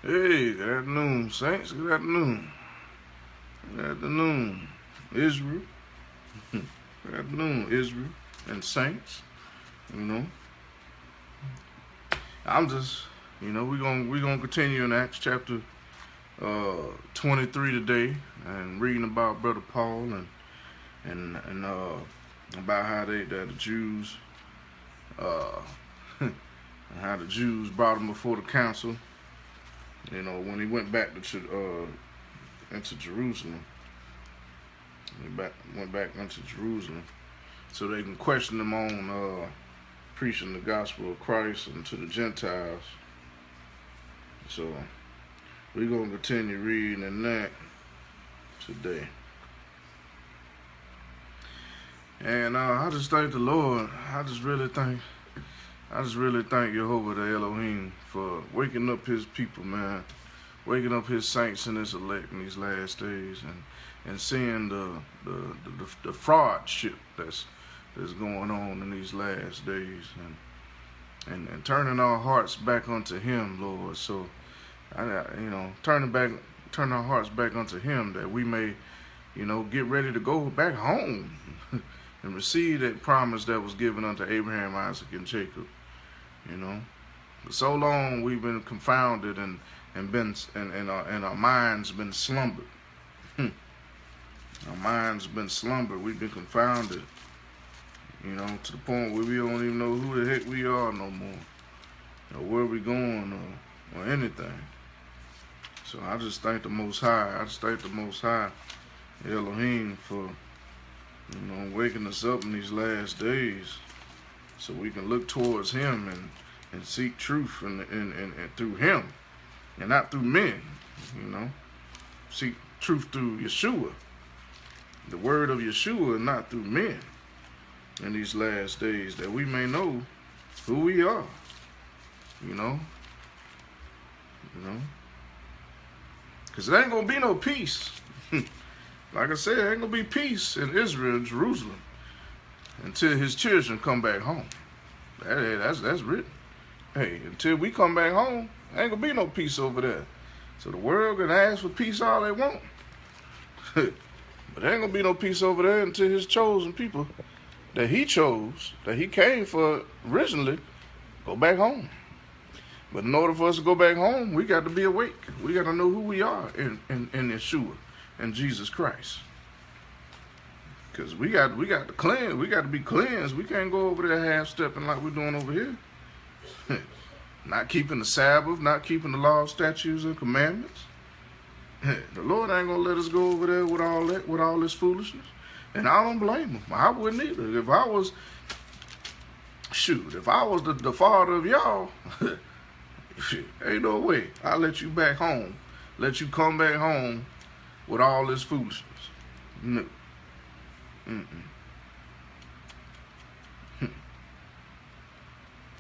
Hey, good afternoon, Saints. Good afternoon. Good afternoon, Israel. Good afternoon, Israel and Saints. You know, I'm just, we're gonna continue in Acts chapter 23 today, and reading about Brother Paul and about how the Jews how the Jews brought him before the council. You know, when he went back into Jerusalem. Went back into Jerusalem so they can question him on preaching the gospel of Christ and to the Gentiles. So we're going to continue reading in that today. And I just thank the Lord. I just really thank Jehovah the Elohim for waking up his people, man. Waking up his saints and his elect in these last days, and seeing the fraudship that's going on in these last days, and turning our hearts back unto him, Lord. So turn our hearts back unto him, that we may, get ready to go back home and receive that promise that was given unto Abraham, Isaac, and Jacob. For so long we've been confounded and our minds been slumbered. Our minds been slumbered. We've been confounded, to the point where we don't even know who the heck we are no more, or where we going, or anything. So I just thank the Most High. I just thank the Most High, Elohim, for waking us up in these last days, so we can look towards him and seek truth and through him, and not through men. Seek truth through Yeshua, the word of Yeshua, and not through men in these last days, that we may know who we are. Because there ain't gonna be no peace. Like I said, there ain't gonna be peace in Israel and Jerusalem until his children come back home. That's written. Hey, until we come back home, there ain't gonna be no peace over there. So the world can ask for peace all they want. But there ain't gonna be no peace over there until his chosen people that he chose, that he came for originally, go back home. But in order for us to go back home, we got to be awake. We got to know who we are in Yeshua and Jesus Christ. Because we got to cleanse. We got to be cleansed. We can't go over there half-stepping like we're doing over here. Not keeping the Sabbath, not keeping the law, statutes, and commandments. The Lord ain't gonna let us go over there with all this foolishness. And I don't blame him. I wouldn't either. If I was the father of y'all, ain't no way I'll let you back home, let you come back home with all this foolishness. No.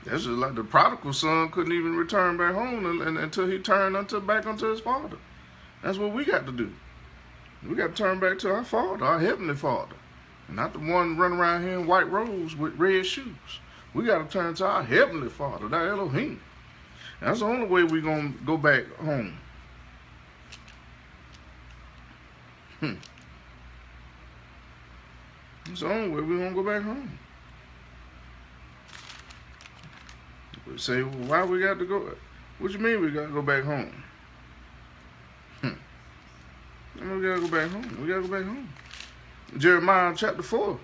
That's just like the prodigal son couldn't even return back home until he turned back unto his father. That's what we got to do. We got to turn back to our Father, our Heavenly Father. And not the one running around here in white robes with red shoes. We got to turn to our Heavenly Father, that Elohim. That's the only way we're going to go back home. That's the only way we're going to go back home. We say, well, why we got to go? What you mean we got to go back home? We got to go back home. We got to go back home. Jeremiah chapter 4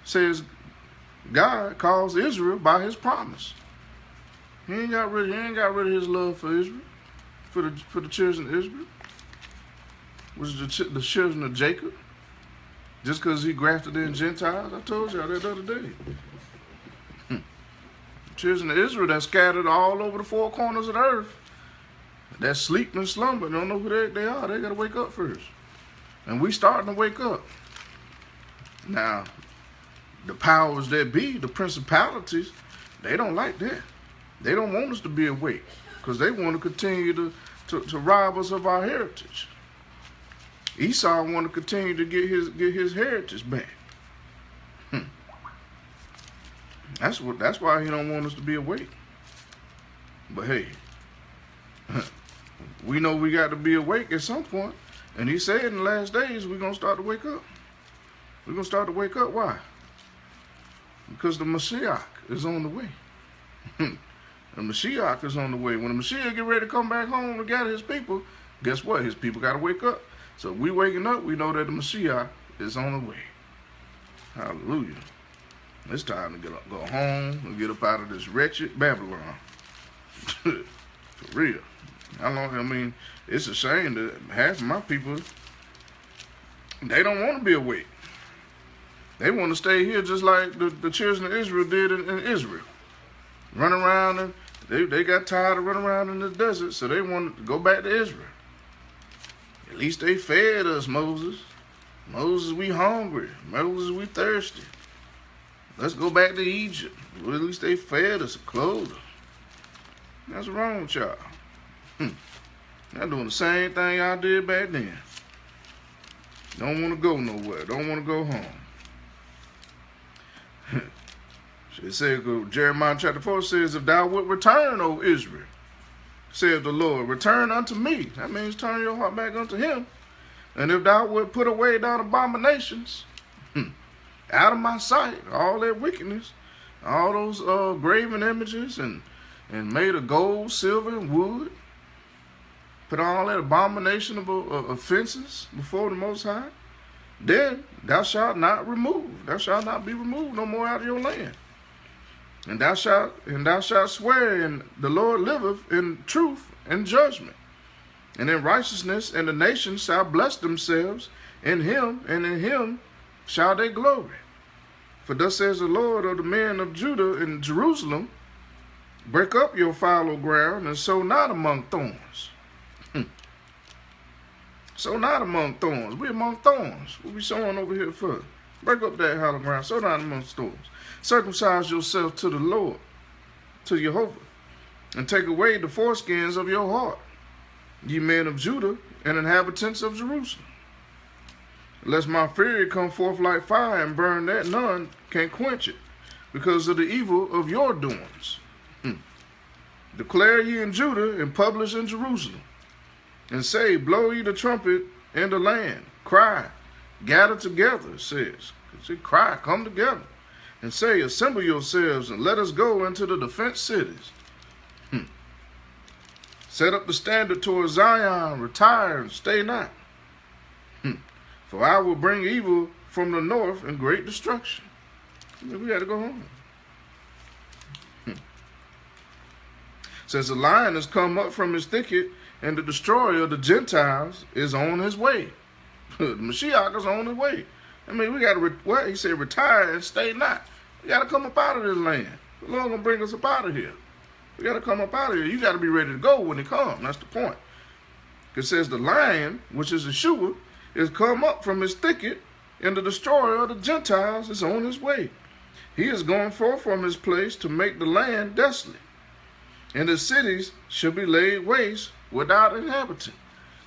says God calls Israel by his promise. He ain't got rid of his love for Israel, for the children of Israel, which is the children of Jacob, just because he grafted in Gentiles. I told y'all that the other day. Children of Israel that scattered all over the four corners of the earth, that sleep and slumber, don't know who they are. They got to wake up first. And we starting to wake up. Now, the powers that be, the principalities, they don't like that. They don't want us to be awake, because they want to continue to rob us of our heritage. Esau want to continue to get his heritage back. That's why he don't want us to be awake. But hey, we know we got to be awake at some point. And he said in the last days, we're going to start to wake up. We're going to start to wake up. Why? Because the Mashiach is on the way. The Mashiach is on the way. When the Mashiach get ready to come back home to gather his people, guess what? His people got to wake up. So if we waking up, we know that the Mashiach is on the way. Hallelujah. It's time to go home and get up out of this wretched Babylon. For real. How long? I mean, it's a shame that half of my people, they don't want to be awake. They want to stay here just like the children of Israel did in Israel. Run around, and they got tired of running around in the desert, so they wanted to go back to Israel. At least they fed us, Moses. Moses, we hungry. Moses, we thirsty. Let's go back to Egypt. Well, at least they fed us, clothed us. That's wrong with y'all. Y'all doing the same thing y'all did back then. Don't want to go nowhere. Don't want to go home. It says, Jeremiah chapter 4 says, if thou wilt return, O Israel, saith the Lord, return unto me. That means turn your heart back unto him. And if thou wilt put away thine abominations out of my sight, all that wickedness, all those graven images and made of gold, silver, and wood, put all that abominable offenses before the Most High, then thou shalt not be removed no more out of your land. And thou shalt swear, and the Lord liveth in truth and judgment, and in righteousness, and the nations shall bless themselves in him, and in him shall they glory. For thus says the Lord of the men of Judah and Jerusalem, break up your fallow ground, and sow not among thorns. Sow not among thorns. We among thorns. What we sowing over here for? Break up that hollow ground. Sow not among thorns. Circumcise yourself to the Lord, to Jehovah, and take away the foreskins of your heart, ye men of Judah and inhabitants of Jerusalem. Lest my fury come forth like fire and burn that none can quench it, because of the evil of your doings. Declare ye in Judah and publish in Jerusalem, and say, blow ye the trumpet in the land. Cry, gather together, it says. Cry, come together. And say, assemble yourselves, and let us go into the defense cities. Set up the standard towards Zion, retire and stay not. For I will bring evil from the north and great destruction. We got to go home. Says the lion has come up from his thicket, and the destroyer of the Gentiles is on his way. The Mashiach is on his way. I mean, we got to, he said, retire and stay not. We got to come up out of this land. The Lord going to bring us up out of here. We got to come up out of here. You got to be ready to go when he comes. That's the point. It says the lion, which is Yeshua, is come up from his thicket, and the destroyer of the Gentiles is on his way. He is going forth from his place to make the land desolate, and the cities shall be laid waste without inhabitant.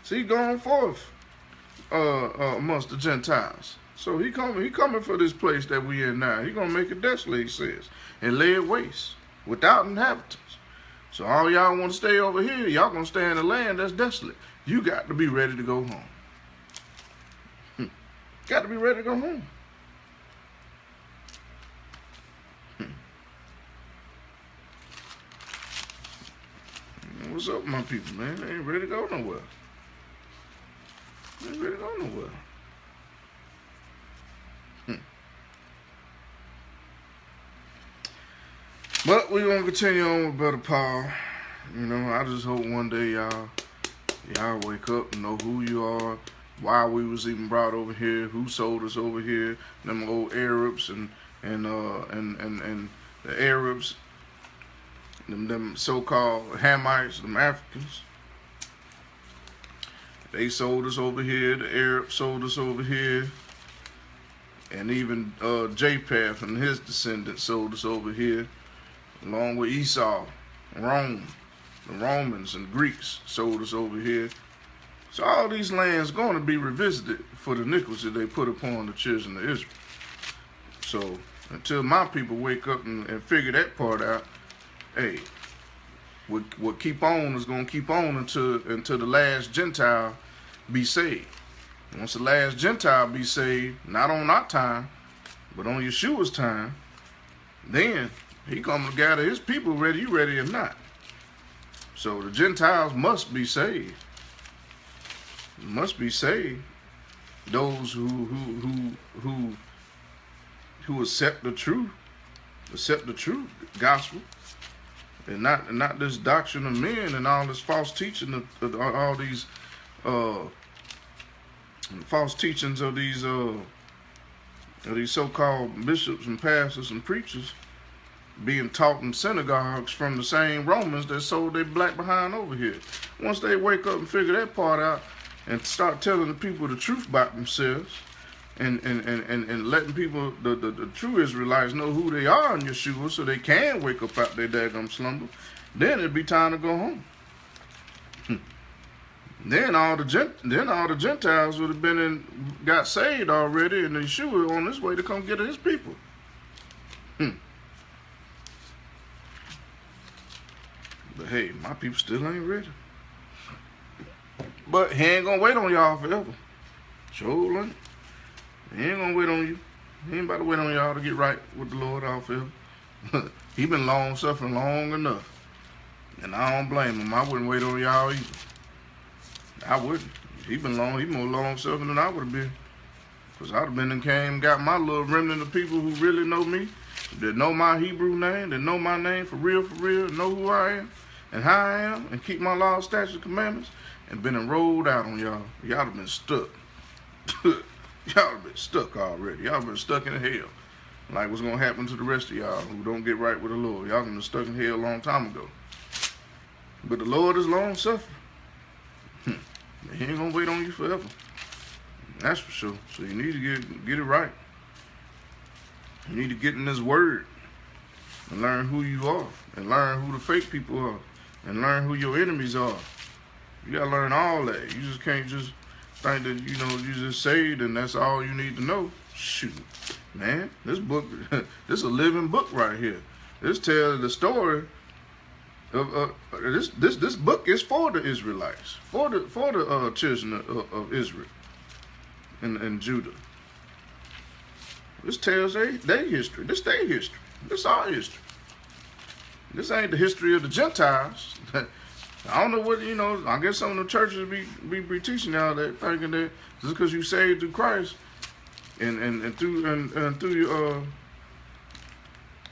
So he going forth amongst the Gentiles. So he coming for this place that we in now. He gonna make it desolate, he says, and lay it waste without inhabitants. So all y'all want to stay over here, y'all gonna stay in the land that's desolate. You got to be ready to go home. Got to be ready to go home. What's up, my people, man? They ain't ready to go nowhere. They ain't ready to go nowhere. But we're going to continue on with Brother Paul. You know, I just hope one day y'all wake up and know who you are, why we was even brought over here, who sold us over here, them old Arabs and the Arabs, them so-called Hamites, them Africans. They sold us over here, the Arabs sold us over here, and even Japheth and his descendants sold us over here, along with Esau, Rome, the Romans and Greeks sold us over here. So all these lands going to be revisited for the iniquity they put upon the children of Israel. So until my people wake up and figure that part out, hey, what keep on is going to keep on until the last Gentile be saved. Once the last Gentile be saved, not on our time, but on Yeshua's time, then he come to gather his people, whether you ready or not. So the Gentiles must be saved. Must be saved. Those who accept the truth gospel, and not this doctrine of men and all this false teaching of all these false teachings of these so-called bishops and pastors and preachers being taught in synagogues from the same Romans that sold their black behind over here. Once they wake up and figure that part out and start telling the people the truth about themselves and letting people, the true Israelites, know who they are in Yeshua so they can wake up out their daggum slumber, then it'd be time to go home. Then all the Gentiles would have got saved already, and Yeshua on his way to come get his people. But hey, my people still ain't ready. But he ain't gonna wait on y'all forever. Sure ain't. He ain't gonna wait on you. He ain't about to wait on y'all to get right with the Lord all forever. He been long suffering long enough, and I don't blame him. I wouldn't wait on y'all either. I wouldn't. He more long suffering than I would have been. Because I'd have been and came and got my little remnant of people who really know me, that know my Hebrew name, that know my name for real, know who I am and how I am, and keep my law, statutes, and commandments, and been enrolled out on y'all. Y'all have been stuck. Y'all have been stuck already. Y'all been stuck in hell. Like what's going to happen to the rest of y'all who don't get right with the Lord. Y'all been stuck in hell a long time ago. But the Lord is long suffering. He ain't gonna wait on you forever. That's for sure. So you need to get it right. You need to get in this word and learn who you are, and learn who the fake people are, and learn who your enemies are. You gotta learn all that. You just can't just think that you just saved and that's all you need to know. Shoot, man, this book, this is a living book right here. This tells the story. This book is for the Israelites, for the children of Israel and Judah. This tells their history. This their history. This our history. This ain't the history of the Gentiles. I don't know what I guess some of the churches be teaching y'all that, thinking that just because you saved through Christ and through your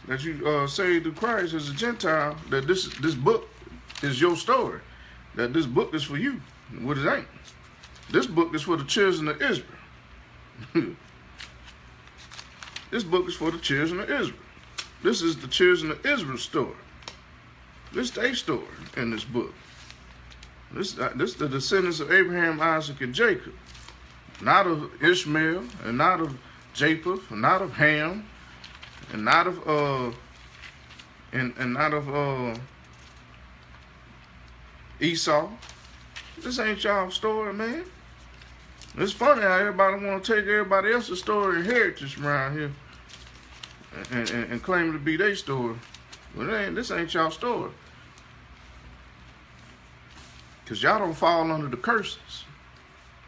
that you saved through Christ as a Gentile, that this book is your story, that this book is for you. What it ain't. This book is for the children of Israel. This book is for the children of Israel. This is the children of Israel's story. This their story in this book. This the descendants of Abraham, Isaac, and Jacob. Not of Ishmael, and not of Japheth, and not of Ham, and not of Esau. This ain't y'all's story, man. It's funny how everybody want to take everybody else's story and heritage from around here and claim it to be their story. But this ain't y'all's story. Because y'all don't fall under the curses.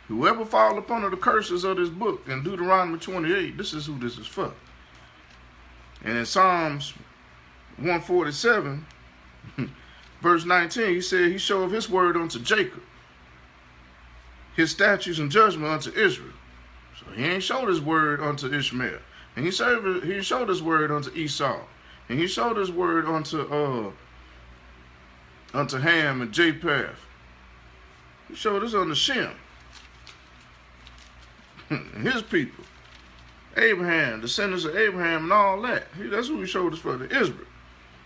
Whoever fall up under the curses of this book in Deuteronomy 28, this is who this is for. And in Psalms 147, verse 19, he said, he showed his word unto Jacob, his statutes and judgment unto Israel. So he ain't showed his word unto Ishmael. And he showed his word unto Esau. And he showed his word unto Ham and Japheth. He showed this unto Shem. His people. Abraham, descendants of Abraham and all that. That's who he showed us for, to Israel.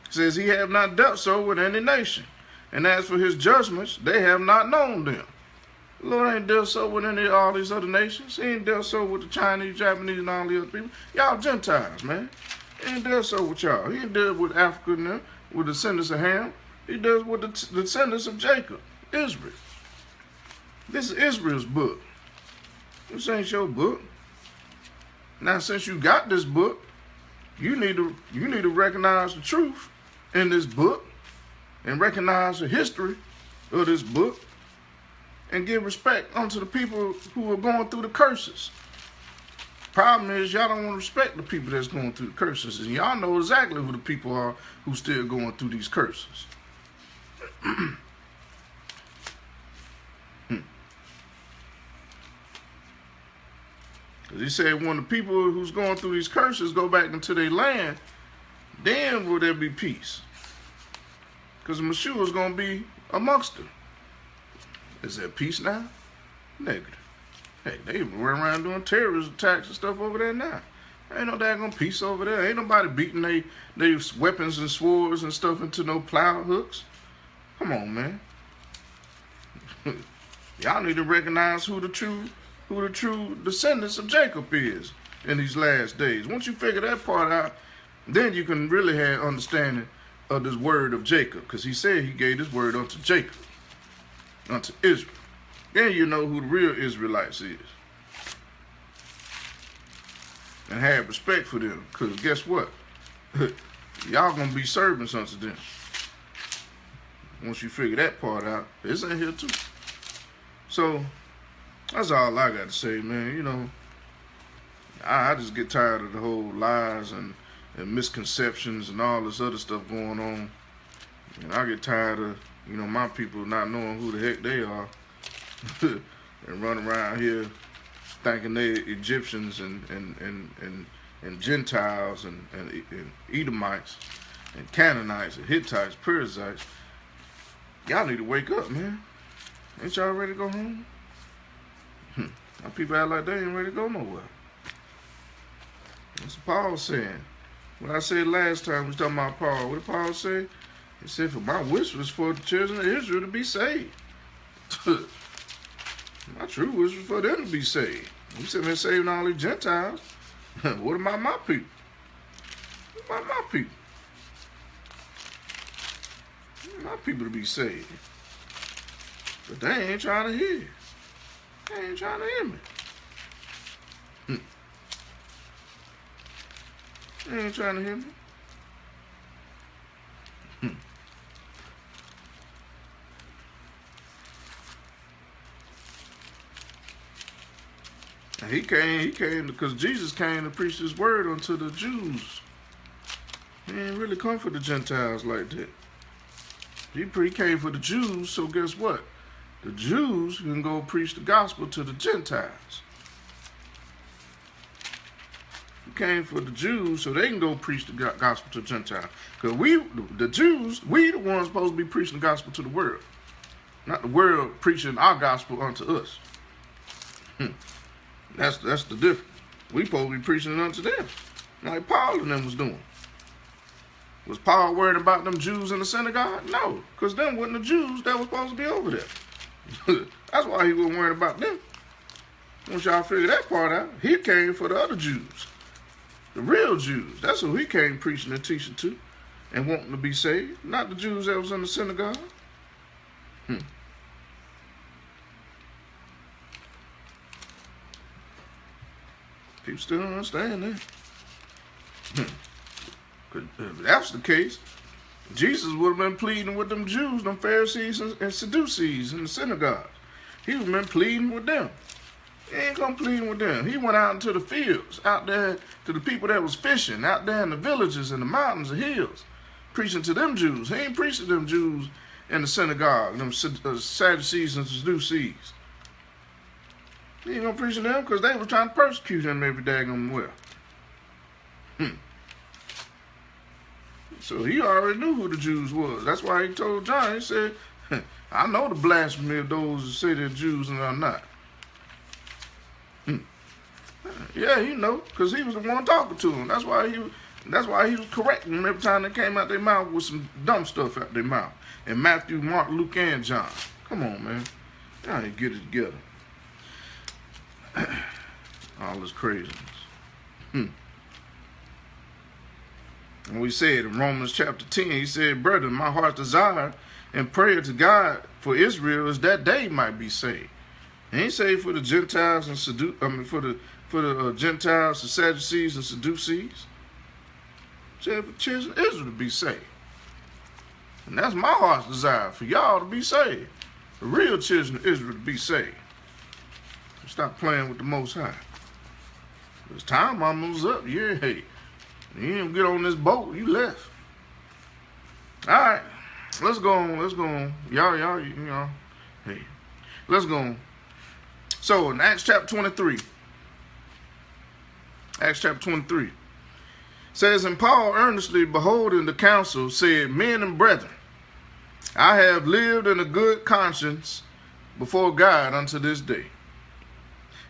He says he have not dealt so with any nation. And as for his judgments, they have not known them. The Lord ain't dealt so with all these other nations. He ain't dealt so with the Chinese, Japanese, and all the other people. Y'all Gentiles, man. He ain't dealt so with y'all. He ain't dealt with Africa and them, with the descendants of Ham. He deals with the descendants of Jacob, Israel. This is Israel's book. This ain't your book. Now, since you got this book, you need to recognize the truth in this book and recognize the history of this book and give respect unto the people who are going through the curses. Problem is, y'all don't want to respect the people that's going through the curses. And y'all know exactly who the people are who still going through these curses. Because he said when the people who's going through these curses go back into their land, then will there be peace. Because Messiah is going to be amongst them. Is there peace now? Negative. Hey, they run around doing terrorist attacks and stuff over there now. Ain't no daggone peace over there. Ain't nobody beating they weapons and swords and stuff into no plow hooks. Come on, man. Y'all need to recognize who the true descendants of Jacob is in these last days. Once you figure that part out, then you can really have understanding of this word of Jacob, because he said he gave this word unto Jacob, unto Israel. Then you know who the real Israelites is. And have respect for them, because guess what? Y'all going to be servants unto them. Once you figure that part out, it's in here too. So, that's all I got to say, man. You know, I just get tired of the whole lies and misconceptions and all this other stuff going on. And I get tired of, you know, my people not knowing who the heck they are and running around here thinking they're Egyptians and Gentiles and Edomites and Canaanites and Hittites, Perizzites. Y'all need to wake up, man. Ain't y'all ready to go home? My people act like they ain't ready to go nowhere. That's what Paul saying. What I said last time, we was talking about Paul. What did Paul say? He said, for my wish was for the children of Israel to be saved. My true wish was for them to be saved. He said, they're saving all these Gentiles. What about my people? What about my people? My people to be saved. But they ain't trying to hear. They ain't trying to hear me. They ain't trying to hear me. And he came because Jesus came to preach his word unto the Jews. He ain't really come for the Gentiles like that. He came for the Jews, so guess what? The Jews can go preach the gospel to the Gentiles. He came for the Jews so they can go preach the gospel to the Gentiles. Because the Jews, the ones supposed to be preaching the gospel to the world. Not the world preaching our gospel unto us. That's the difference. We supposed to be preaching it unto them. Like Paul and them was doing. Was Paul worried about them Jews in the synagogue? No, because them wasn't the Jews that was supposed to be over there. That's why he wasn't worried about them. Once y'all figure that part out, he came for the other Jews. The real Jews. That's who he came preaching and teaching to and wanting to be saved. Not the Jews that was in the synagogue. People still don't understand that. If that's the case, Jesus would have been pleading with them Jews, them Pharisees and Sadducees in the synagogue. He would have been pleading with them. He ain't gonna plead with them. He went out into the fields, out there to the people that was fishing, out there in the villages and the mountains and hills, preaching to them Jews. He ain't preaching to them Jews in the synagogue, them Sadducees and Sadducees. He ain't gonna preach to them because they were trying to persecute him every daggone well. So he already knew who the Jews was. That's why he told John, he said, I know the blasphemy of those who say they're Jews and are not. Yeah, he know, because he was the one talking to him. That's why he was correcting them every time they came out their mouth with some dumb stuff out their mouth. And Matthew, Mark, Luke, and John. Come on, man. Y'all need to get it together. All this craziness. And we said in Romans chapter 10, he said, brethren, my heart's desire and prayer to God for Israel is that they might be saved. He ain't saved for the Gentiles and for the Gentiles, the Sadducees and Sadducees. He said for children of Israel to be saved. And that's my heart's desire, for y'all to be saved. The real children of Israel to be saved. Stop playing with the Most High. It's time almost up. Yeah, hey. You didn't get on this boat, you left. Alright. Let's go on. Let's go on. Y'all, you know. Hey. Let's go on. So in Acts chapter 23. Acts chapter 23. Says, and Paul earnestly beholding the council said, men and brethren, I have lived in a good conscience before God unto this day.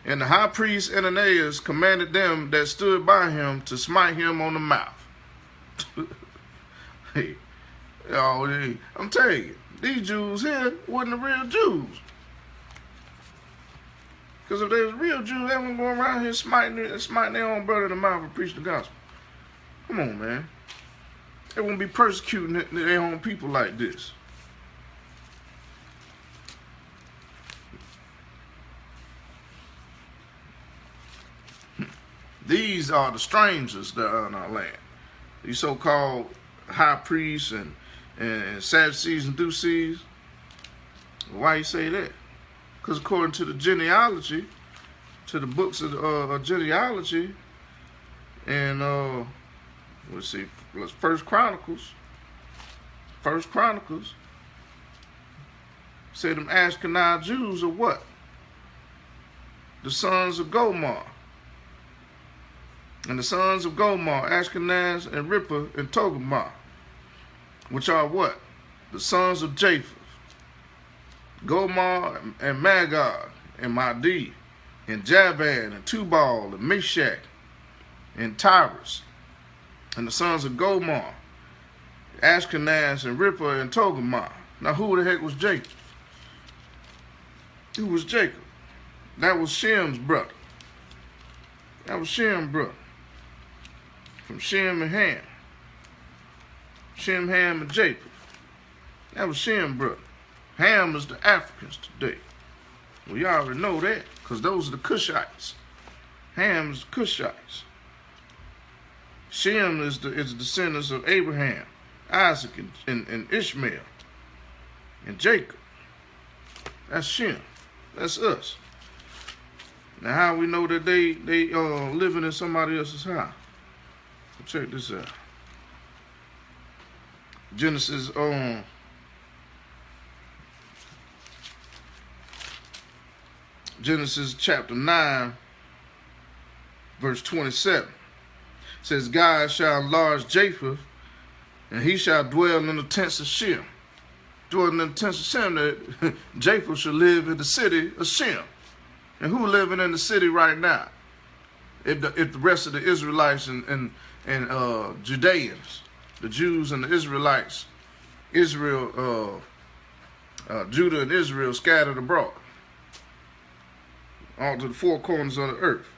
And the high priest Ananias commanded them that stood by him to smite him on the mouth. Hey, I'm telling you, these Jews here wasn't the real Jews. Because if they was real Jews, they wouldn't go around here smiting their own brother in the mouth and preach the gospel. Come on, man. They won't be persecuting their own people like this. These are the strangers that are in our land. These so-called high priests and Sadducees and Ducees. Why you say that? Because according to the genealogy, to the books of genealogy, and let's see, First Chronicles say them Ashkenaz Jews are what? The sons of Gomar. And the sons of Gomar, Ashkenaz and Rippah and Togarmah, which are what? The sons of Japheth. Gomar and Magog and Madai and Javan and Tubal and Meshach and Tyrus. And the sons of Gomar, Ashkenaz and Rippah and Togarmah. Now who the heck was Jacob? Who was Jacob? That was Shem's brother. That was Shem's brother. From Shem and Ham. Shem, Ham, and Japheth. That was Shem's brother. Ham is the Africans today. Well, you already know that, because those are the Cushites. Ham is the Cushites. Shem is the descendants of Abraham, Isaac, and Ishmael, and Jacob. That's Shem. That's us. Now, how we know that they living in somebody else's house? So check this out. Genesis chapter 9, verse 27. Says, God shall enlarge Japheth, and he shall dwell in the tents of Shem. Dwell in the tents of Shem, that Japheth shall live in the city of Shem. And who living in the city right now? If the rest of the Israelites and Judeans, the Jews and the Israelites, Judah and Israel scattered abroad, all to the four corners of the earth.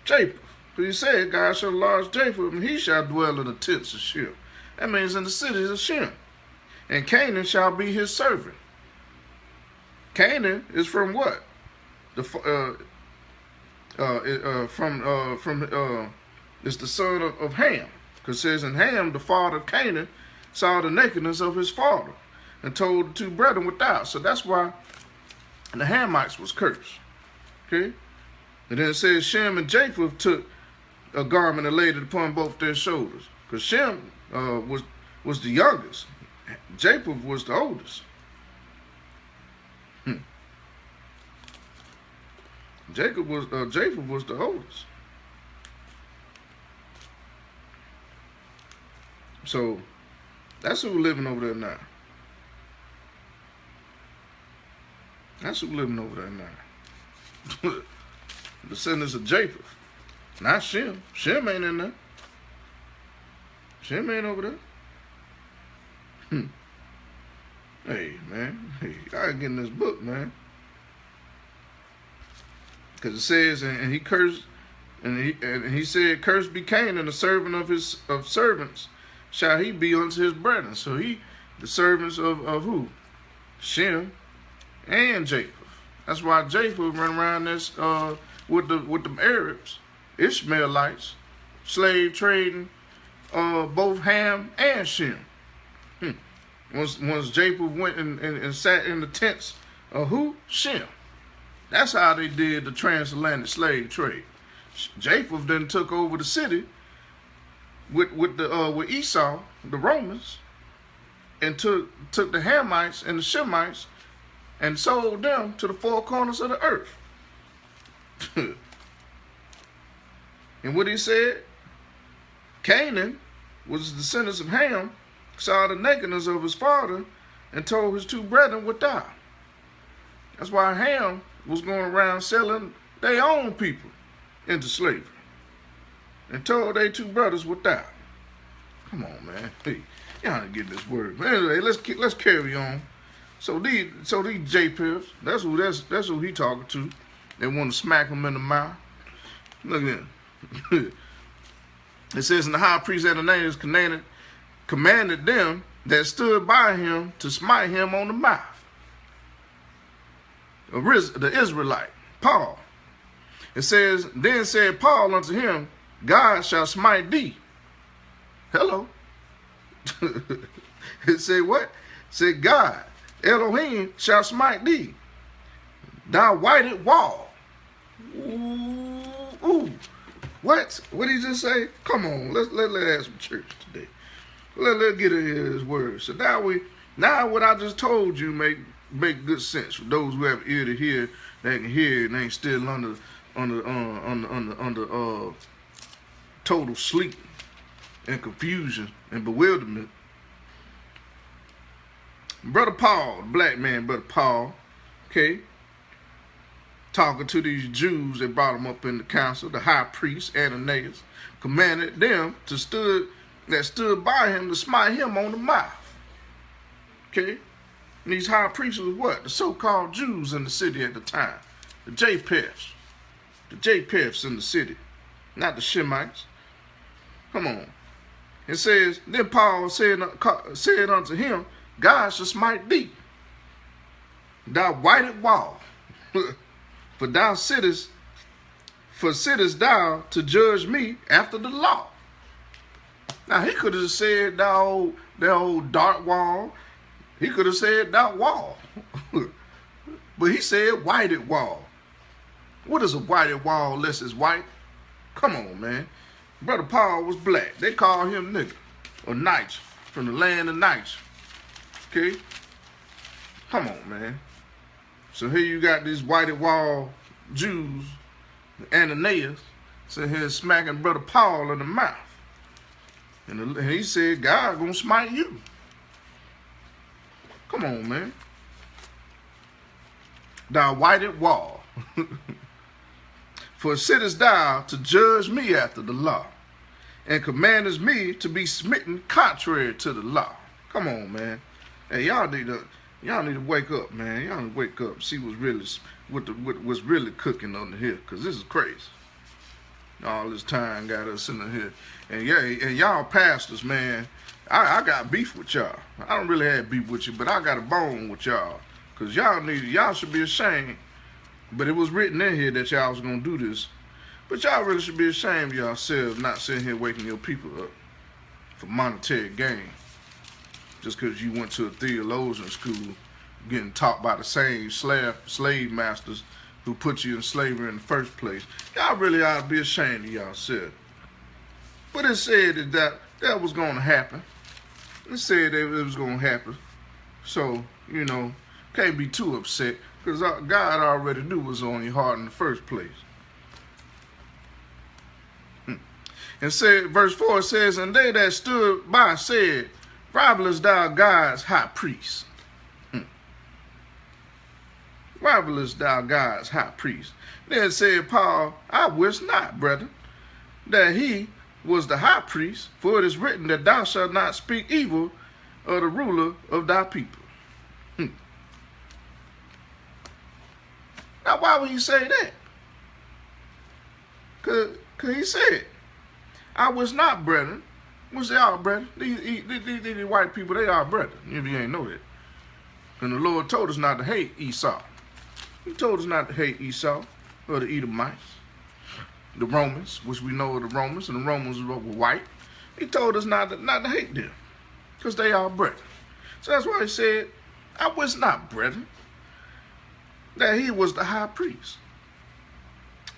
Japheth. He said, God shall enlarge Japheth, and he shall dwell in the tents of Shem. That means in the cities of Shem. And Canaan shall be his servant. Canaan is from what? It's the son of Ham. Because it says, in Ham, the father of Canaan saw the nakedness of his father and told the two brethren without. So that's why the Hamites was cursed. Okay? And then it says, Shem and Japheth took a garment and laid it upon both their shoulders. Because Shem was the youngest. Japheth was the oldest. Japheth was the oldest. So that's who living over there now. That's who living over there now. The descendants of Japheth. Not Shem. Shem ain't in there. Shem ain't over there. Hey, man. Hey, I gotta get in this book, man. Because it says, and he cursed, and he said, cursed be Canaan, the servant of servants shall he be unto his brethren. So the servants of who? Shem and Japheth. That's why Japheth run around this with the Arabs, Ishmaelites, slave trading both Ham and Shem. Once Japheth went and sat in the tents of who? Shem. That's how they did the transatlantic slave trade. Japheth then took over the city with Esau, the Romans, and took the Hamites and the Shemites and sold them to the four corners of the earth. And what he said, Canaan was the descendants of Ham, saw the nakedness of his father, and told his two brethren would die. That's why Ham was going around selling their own people into slavery, and told their two brothers would die. Come on, man. Hey, y'all ain't getting this word. But anyway, let's carry on. So these Japheths, that's who he talking to. They want to smack him in the mouth. Look at him. It says, and the high priest Ananias commanded them that stood by him to smite him on the mouth. The Israelite, Paul. It says, then said Paul unto him, God shall smite thee. Hello. It said what? It said God, Elohim, shall smite thee, thou whited wall. Ooh. What? What did he just say? Come on, let's have some church today. Let's get into his words. So now what I just told you make good sense for those who have ear to hear. They can hear and ain't still under total sleep and confusion and bewilderment. Brother Paul, the black man, Brother Paul, okay, talking to these Jews that brought him up in the council, the high priest Ananias, commanded them stood by him to smite him on the mouth. Okay? And these high priests was what? The so-called Jews in the city at the time. The Japheths. The Japheths in the city. Not the Shemites. Come on. It says, then Paul said unto him, God shall smite thee, thou whited wall. For sittest thou to judge me after the law. Now he could have said that old dark wall. He could have said that wall. But he said whited wall. What is a whited wall unless it's white? Come on, man. Brother Paul was black. They called him nigga or Niger, from the land of Niger. Okay? Come on, man. So here you got these whited wall Jews, Ananias, sitting here smacking Brother Paul in the mouth. And he said, God gonna smite you. Come on, man. Thou whited wall. For sittest thou to judge me after the law, and commandest me to be smitten contrary to the law. Come on, man. Hey, y'all need to wake up, man. Y'all need to wake up, see what's really cooking on the hill, cause this is crazy. All this time got us in the here, and y'all pastors, man. I got beef with y'all. I don't really have beef with you, but I got a bone with y'all, cause y'all should be ashamed. But it was written in here that y'all was gonna do this, but y'all really should be ashamed of yourselves, not sitting here waking your people up for monetary gain. Just because you went to a theologian school, getting taught by the same slave masters who put you in slavery in the first place. Y'all really ought to be ashamed of yourself. But it said that was going to happen. It said that it was going to happen. So, can't be too upset, because God already knew what was on your heart in the first place. And said, verse 4 says, and they that stood by said, rivalest thou God's high priest? Rivalest thou God's high priest? Then said Paul, I wish not, brethren, that he was the high priest, for it is written that thou shalt not speak evil of the ruler of thy people. Now, why would he say that? Because he said, I wish not, brethren. Which they are, brethren. These white people, they are brethren, if you ain't know that. And the Lord told us not to hate Esau. He told us not to hate Esau or the Edomites, the Romans, which we know are the Romans, and the Romans were white. He told us not to hate them, because they are brethren. So that's why he said, I wish not, brethren, that he was the high priest.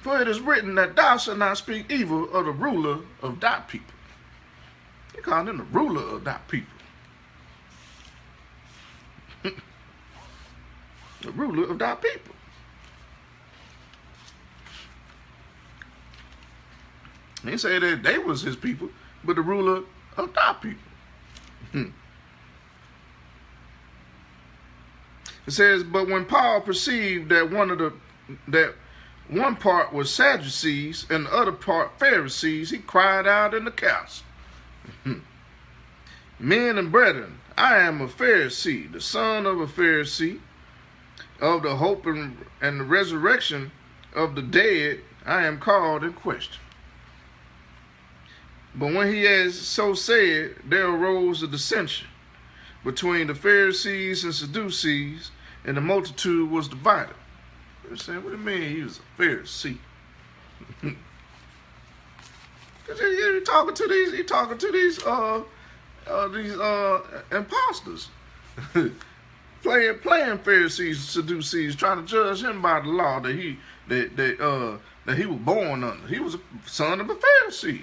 For it is written that thou shalt not speak evil of the ruler of thy people. They call him the ruler of thy people. The ruler of thy people. He said that they was his people, but the ruler of thy people. It says, but when Paul perceived that one part was Sadducees and the other part Pharisees, he cried out in the council, Men and brethren, I am a Pharisee, the son of a Pharisee, of the hope and the resurrection of the dead, I am called in question. But when he had so said, there arose a dissension between the Pharisees and Sadducees, and the multitude was divided. They're saying, what do you mean he was a Pharisee? Because he talking to these imposters. playing Pharisees, Sadducees, trying to judge him by the law that he was born under. He was a son of a Pharisee.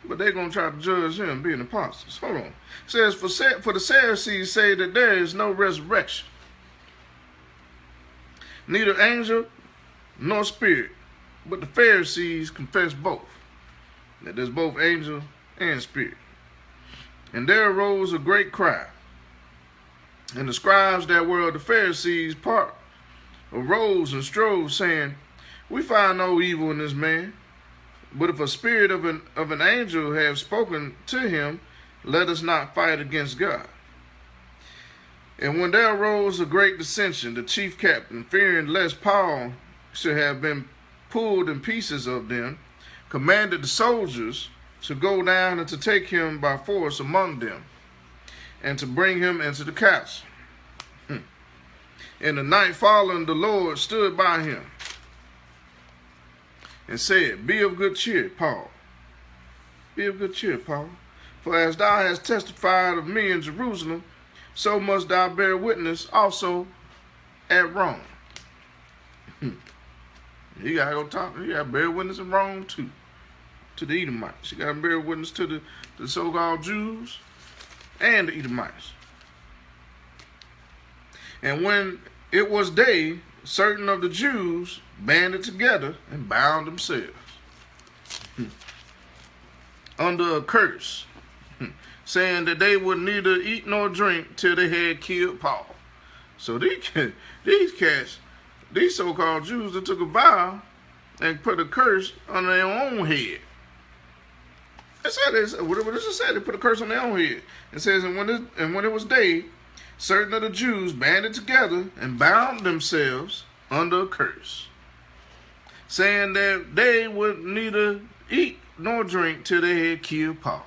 But they're going to try to judge him being apostles. Hold on. It says, for the Sadducees say that there is no resurrection, neither angel nor spirit. But the Pharisees confess both, that there's both angel and spirit. And there arose a great cry. And the scribes that were of the Pharisees' part arose and strove, saying, we find no evil in this man. But if a spirit of an angel have spoken to him, let us not fight against God. And when there arose a great dissension, the chief captain, fearing lest Paul should have been pulled in pieces of them, commanded the soldiers to go down and to take him by force among them, and to bring him into the council. In the night following, the Lord stood by him and said, be of good cheer, Paul. Be of good cheer, Paul. For as thou hast testified of me in Jerusalem, so must thou bear witness also at Rome. You gotta go talk. You gotta bear witness in Rome too, to the Edomites. You gotta bear witness to the so-called Jews and the Edomites. And when it was day, certain of the Jews banded together and bound themselves under a curse, saying that they would neither eat nor drink till they had killed Paul. So these cats, these so-called Jews, that took a vow and put a curse on their own head. What does it say? They put a curse on their own head. It says, and when it was day, certain of the Jews banded together and bound themselves under a curse, saying that they would neither eat nor drink till they had killed Paul.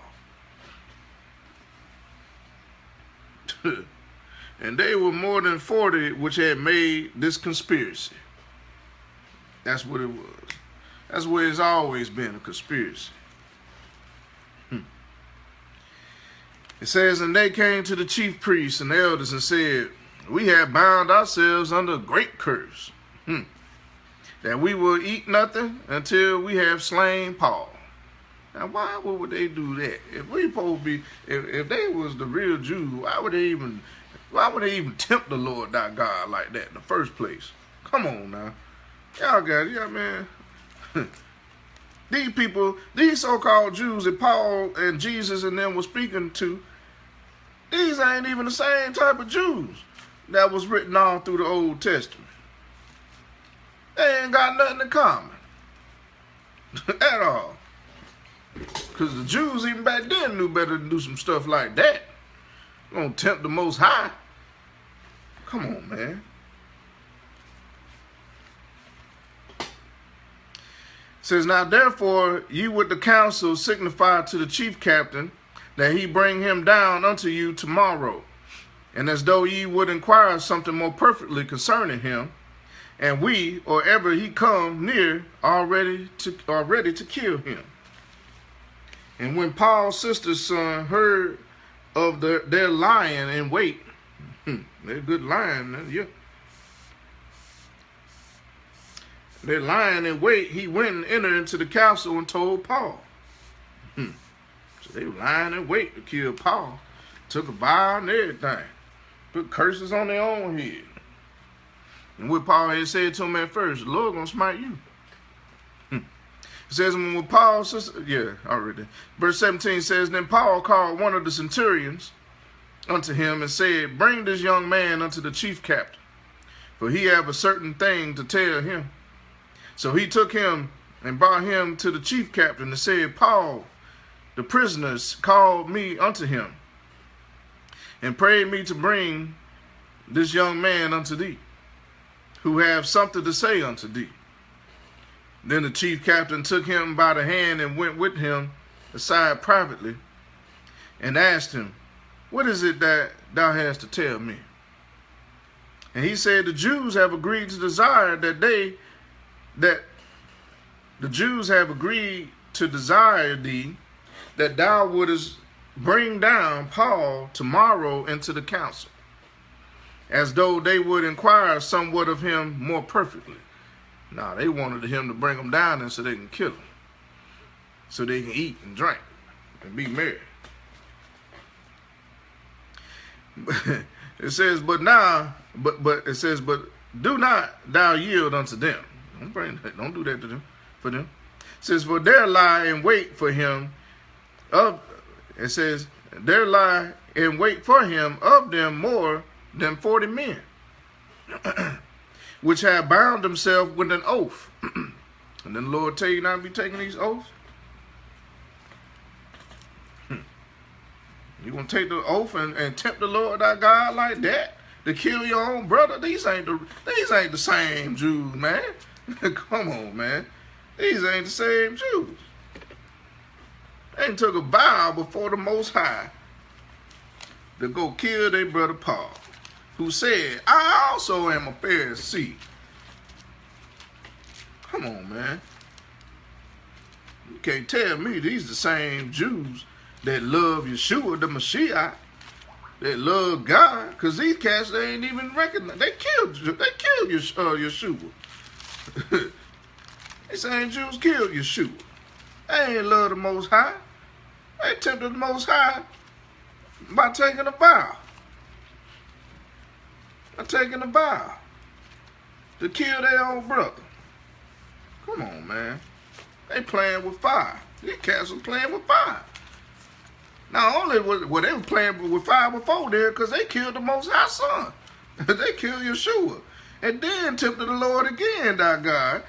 And they were more than 40 which had made this conspiracy. That's what it was. That's where it's always been, a conspiracy. It says, and they came to the chief priests and elders and said, we have bound ourselves under a great curse, that we will eat nothing until we have slain Paul. Now, why would they do that? If we supposed to be, if they was the real Jews, why would they even tempt the Lord thy God like that in the first place? Come on now, y'all got it, yeah, man. These people, these so-called Jews that Paul and Jesus and them were speaking to, these ain't even the same type of Jews that was written all through the Old Testament. They ain't got nothing in common at all. Because the Jews even back then knew better than do some stuff like that. Gonna tempt the Most High. Come on, man. Says, now therefore ye with the council signify to the chief captain that he bring him down unto you tomorrow, and as though ye would inquire something more perfectly concerning him, and we, or ever he come near, are ready to kill him. And when Paul's sister's son heard of their lying in wait. They're good lying, yeah. They're lying in wait. He went and entered into the castle and told Paul. So they were lying in wait to kill Paul. Took a vow and everything. Put curses on their own head. And what Paul had said to him at first, the Lord gonna smite you. It says when Paul, already. Verse 17 says, then Paul called one of the centurions unto him and said, bring this young man unto the chief captain, for he have a certain thing to tell him. So he took him and brought him to the chief captain and said, Paul, the prisoners called me unto him and prayed me to bring this young man unto thee, who have something to say unto thee. Then the chief captain took him by the hand and went with him aside privately and asked him, what is it that thou hast to tell me? And he said, the Jews have agreed to desire thee that thou wouldest bring down Paul tomorrow into the council, as though they would inquire somewhat of him more perfectly. Now, they wanted him to bring him down there so they can kill him, so they can eat and drink and be merry. It says, but it says, but do not thou yield unto them. Don't do that to them, for them. It says, for there lie in wait for him of them more than 40 men, which have bound themselves with an oath. And then the Lord tell you not to be taking these oaths. You gonna take the oath and tempt the Lord thy God like that to kill your own brother? These ain't the same Jews, man. Come on, man. These ain't the same Jews. They took a vow before the Most High to go kill their brother Paul, who said, I also am a Pharisee. Come on, man. You can't tell me these the same Jews that love Yeshua, the Mashiach, that love God, because these cats, they ain't even recognize. They killed Yeshua. These same Jews killed Yeshua. They ain't love the Most High. They tempted the Most High by taking a vow. To kill their own brother. Come on, man. They playing with fire. These cats are playing with fire. Not only were they playing with fire before there, because they killed the Most High Son. They killed Yeshua. And then tempted the Lord again, thy God,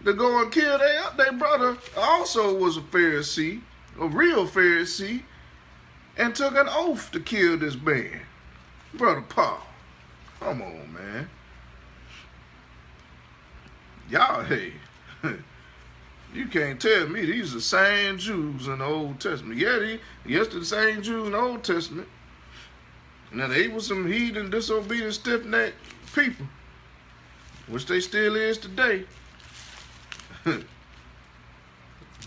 to go and kill their brother. Also was a Pharisee, a real Pharisee, and took an oath to kill this man, Brother Paul. Come on, man. Y'all, hey, you can't tell me these are the same Jews in the Old Testament. Yeah, they're the same Jews in the Old Testament. Now, they were some heathen, disobedient, stiff-necked people, which they still is today.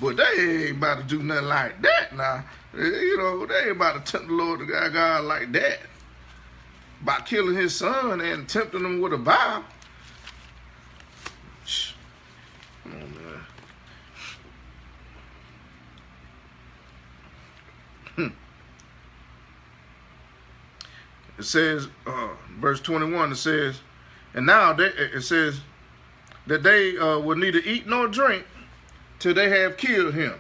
But they ain't about to do nothing like that now. You know, they ain't about to tempt the Lord God like that. By killing his son and tempting him with a vow. Come on, man. It says, verse 21, it says, and now it says that they will neither eat nor drink till they have killed him.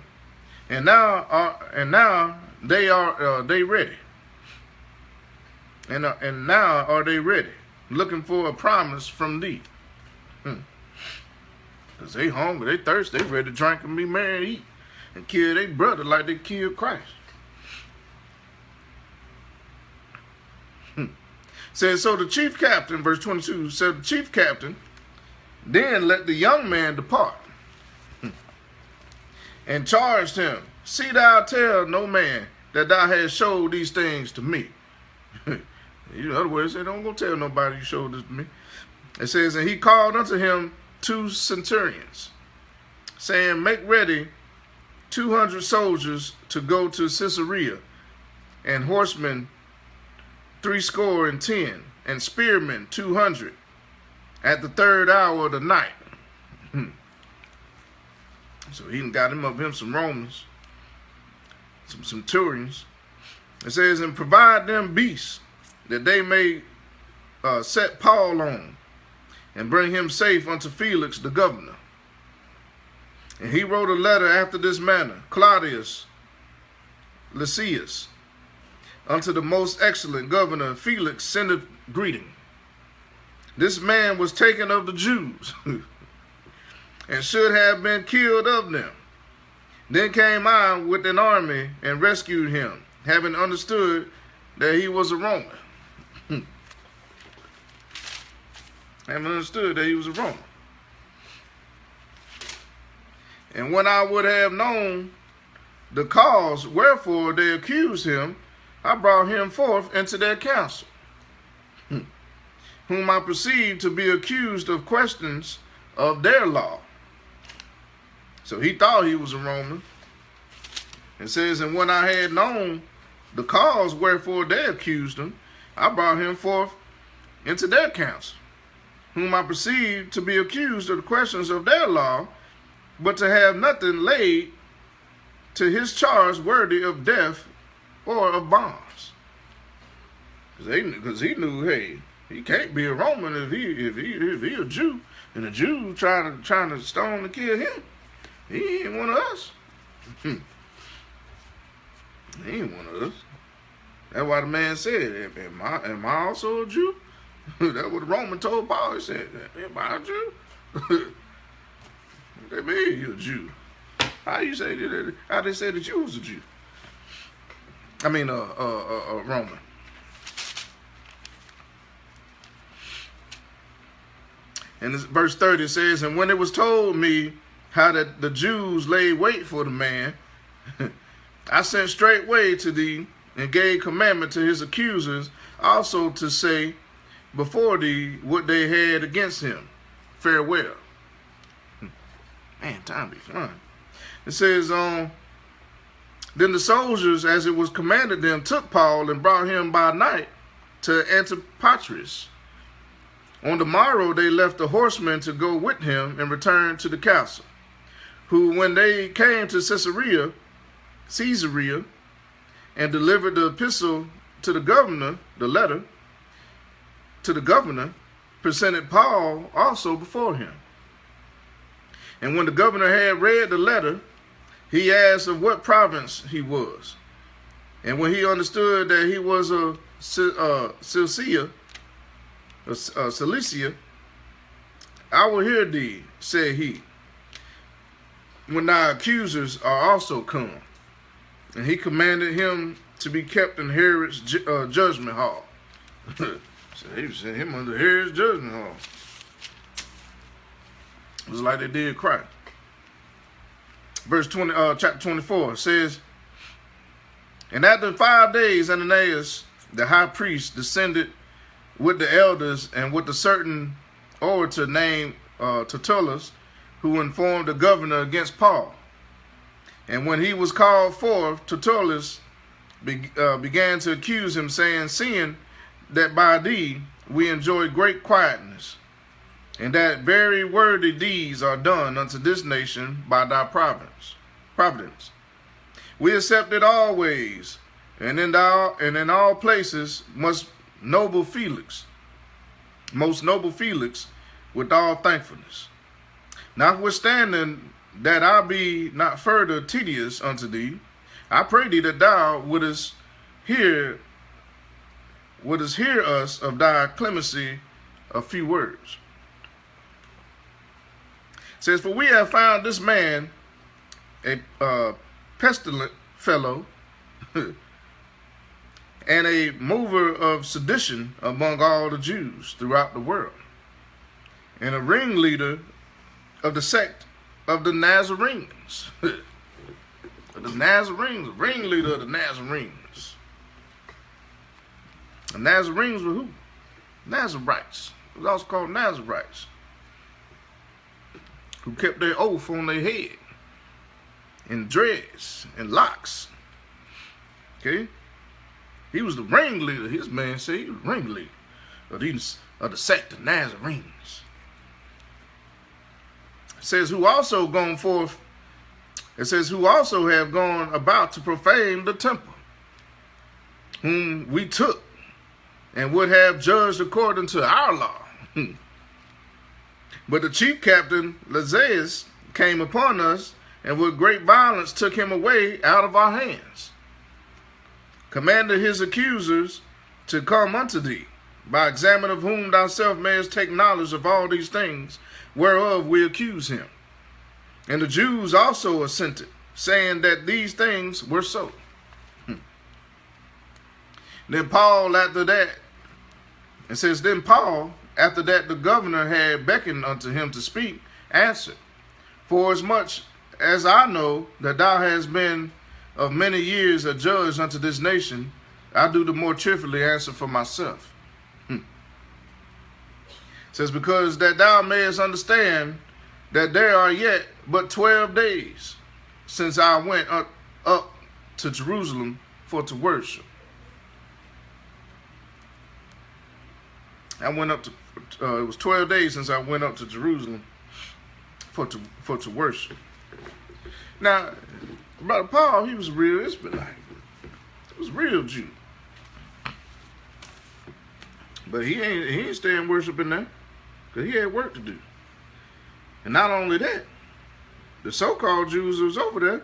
And now they are ready. And now are they ready, looking for a promise from thee. Because they hungry, they thirsty, they ready to drink and be merry and eat and kill their brother like they killed Christ. Says, so the chief captain, verse 22, said the chief captain then let the young man depart and charged him, see thou tell no man that thou hast showed these things to me. In other words, they don't go tell nobody you showed this to me. It says, and he called unto him 2 centurions, saying, make ready 200 soldiers to go to Caesarea, and horsemen 70, and spearmen 200, at the third hour of the night. So he got him some Romans, some centurions. It says, and provide them beasts, that they may set Paul on, and bring him safe unto Felix the governor. And he wrote a letter after this manner: Claudius Lysias, unto the most excellent governor Felix sendeth greeting. This man was taken of the Jews, and should have been killed of them. Then came I with an army and rescued him, having understood that he was a Roman. Having understood that he was a Roman. And when I would have known the cause wherefore they accused him, I brought him forth into their council, whom I perceived to be accused of questions of their law. So he thought he was a Roman. It says, and when I had known the cause wherefore they accused him, I brought him forth into their council, whom I perceived to be accused of the questions of their law, but to have nothing laid to his charge worthy of death or of bonds. Because he knew, hey, he can't be a Roman if he a Jew, and a Jew trying to stone and kill him. He ain't one of us. He ain't one of us. That's why the man said, am I also a Jew? That's what the Roman told Paul. He said, am I a Jew? What that mean, you a Jew? How you say that? How they say that you was a Jew? I mean, a Roman. And this, verse 30 says, and when it was told me how that the Jews laid wait for the man, I sent straightway to thee, and gave commandment to his accusers also to say before thee what they had against him. Farewell. Man, time be flying. It says, then the soldiers, as it was commanded them, took Paul and brought him by night to Antipatris. On the morrow they left the horsemen to go with him and returned to the castle, who, when they came to Caesarea, and delivered the epistle to the governor, the letter to the governor, presented Paul also before him. And when the governor had read the letter, he asked of what province he was. And when he understood that he was of Cilicia, I will hear thee, said he, when thy accusers are also come. And he commanded him to be kept in Herod's judgment hall. So he sent him under Herod's judgment hall. It was like they did Christ. Verse 20, chapter 24 says, and after 5 days, Ananias, the high priest, descended with the elders and with a certain orator named Tertullus, who informed the governor against Paul. And when he was called forth, Tertullus began to accuse him, saying, seeing that by thee we enjoy great quietness, and that very worthy deeds are done unto this nation by thy providence. We accept it always, and in all places most noble Felix, with all thankfulness. Notwithstanding that I be not further tedious unto thee, I pray thee that thou wouldest hear us of thy clemency a few words. It says, for we have found this man a pestilent fellow and a mover of sedition among all the Jews throughout the world, and a ringleader of the sect of the Nazarenes. The Nazarenes, ringleader of the Nazarenes. The Nazarenes were who? Nazarites. It was also called Nazarites, who kept their oath on their head, in dreads and locks. Okay? He was the ringleader. His man said he was the ringleader of the sect of Nazarenes. It says, who also gone forth, it says, who also have gone about to profane the temple, whom we took and would have judged according to our law. But the chief captain, Lysias, came upon us, and with great violence took him away out of our hands, commanded his accusers to come unto thee, by examine of whom thyself mayest take knowledge of all these things, whereof we accuse him. And the Jews also assented, saying that these things were so. Then Paul, after that, it says, then Paul, after that the governor had beckoned unto him to speak, answered, forasmuch as I know that thou hast been of many years a judge unto this nation, I do the more cheerfully answer for myself. It says, because that thou mayest understand that there are yet but 12 days since I went up to Jerusalem for to worship. I went up to, it was 12 days since I went up to Jerusalem for to worship. Now, Brother Paul, he was a real Israelite. He was a real Jew. But he ain't staying worshiping there, because he had work to do. And not only that, the so-called Jews that was over there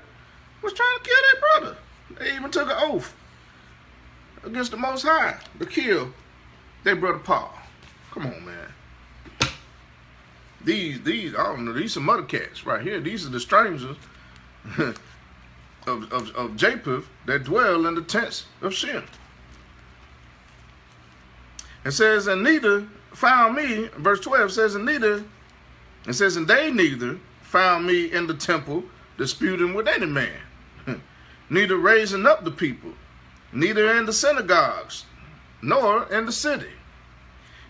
was trying to kill their brother. They even took an oath against the Most High to kill their brother Paul. Come on, man. These, I don't know, these some other cats right here. These are the strangers of Japheth that dwell in the tents of Shem. It says, and neither found me, verse 12 says, and they neither found me in the temple disputing with any man, neither raising up the people, neither in the synagogues, nor in the city.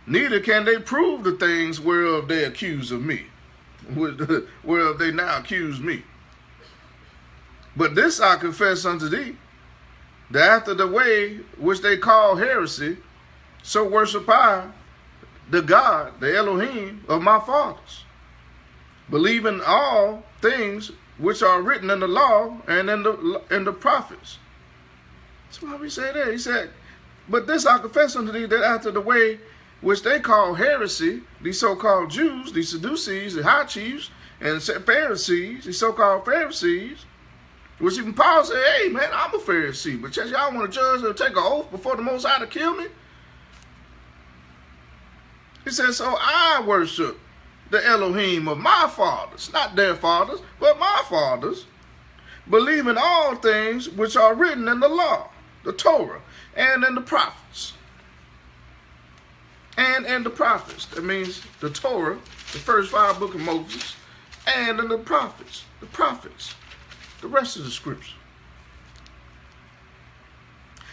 Neither can they prove the things whereof they accuse of me, whereof they now accuse me. But this I confess unto thee, that after the way which they call heresy, so worship I the God, the Elohim of my fathers, believing all things which are written in the law and in the prophets. That's why we say that. He said, but this I confess unto thee, that after the way which they call heresy, these so-called Jews, these Sadducees, the high chiefs, and Pharisees, these so-called Pharisees, which even Paul said, hey, man, I'm a Pharisee, but y'all want to judge or take an oath before the Most High to kill me? He said, so I worship the Elohim of my fathers, not their fathers, but my fathers, believing all things which are written in the law, the Torah, and in the prophets. And in the prophets. That means the Torah, the first 5 books of Moses, and in the prophets, the rest of the scripture.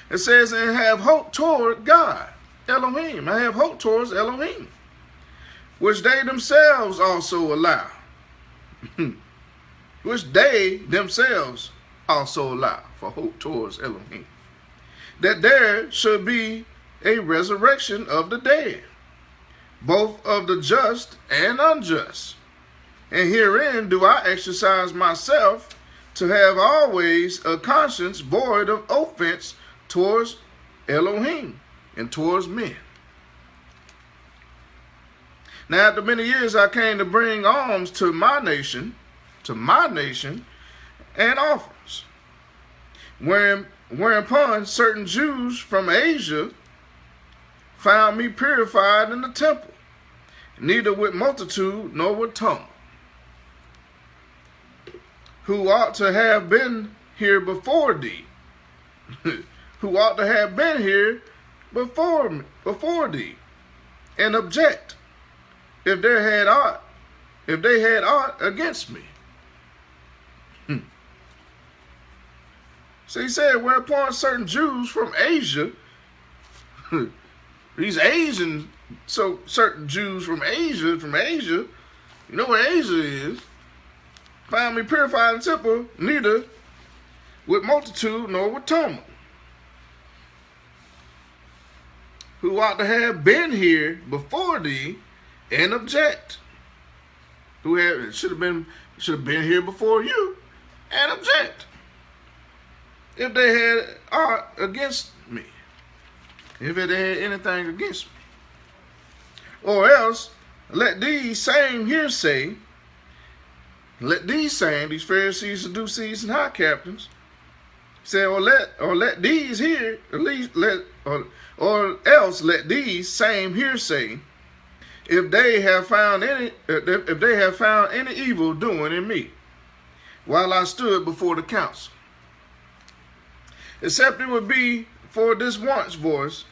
It says, and have hope toward God, Elohim. I have hope towards Elohim, which they themselves also allow. Which they themselves also allow, for hope towards Elohim. That there should be a resurrection of the dead, both of the just and unjust. And herein do I exercise myself to have always a conscience void of offense towards Elohim and towards men. Now after many years I came to bring alms to my nation, and offerings, whereupon certain Jews from Asia found me purified in the temple, neither with multitude nor with tumult, who ought to have been here before thee, who ought to have been here before thee, and object, if they had aught against me. So he said, whereupon certain Jews from Asia, these Asians, so certain Jews from Asia, you know where Asia is, found me purified in the temple, neither with multitude nor with tumult. who ought to have been here before thee and object. Who should have been here before you and object. If they had aught against me. If they had anything against me. Or else, let these same hearsay, these Pharisees, Sadducees, and high captains, say, or let these here, at least or else let these same hearsay, if they have found any evil doing in me, while I stood before the council, except it would be for this one voice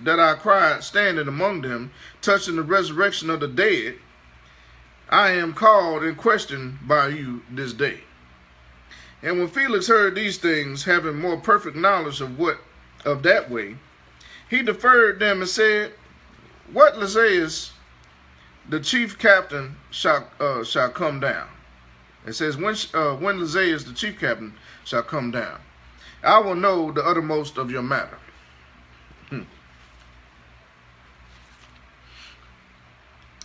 that I cried, standing among them, touching the resurrection of the dead, I am called and questioned by you this day. And when Felix heard these things, having more perfect knowledge of that way, he deferred them and said, what Lysias, the chief captain, shall come down. It says, when Lysias, the chief captain, shall come down, I will know the uttermost of your matter.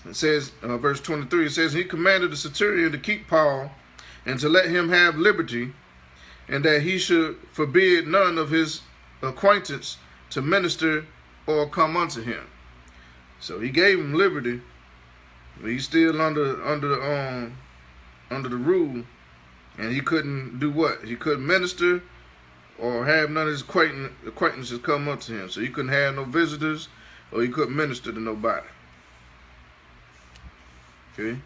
It says, verse 23, it says, he commanded the centurion to keep Paul and to let him have liberty, and that he should forbid none of his acquaintance to minister or come unto him. So he gave him liberty, but he's still under the rule, and he couldn't do what? He couldn't minister or have none of his acquaintances come up to him. So he couldn't have no visitors, or he couldn't minister to nobody. Okay?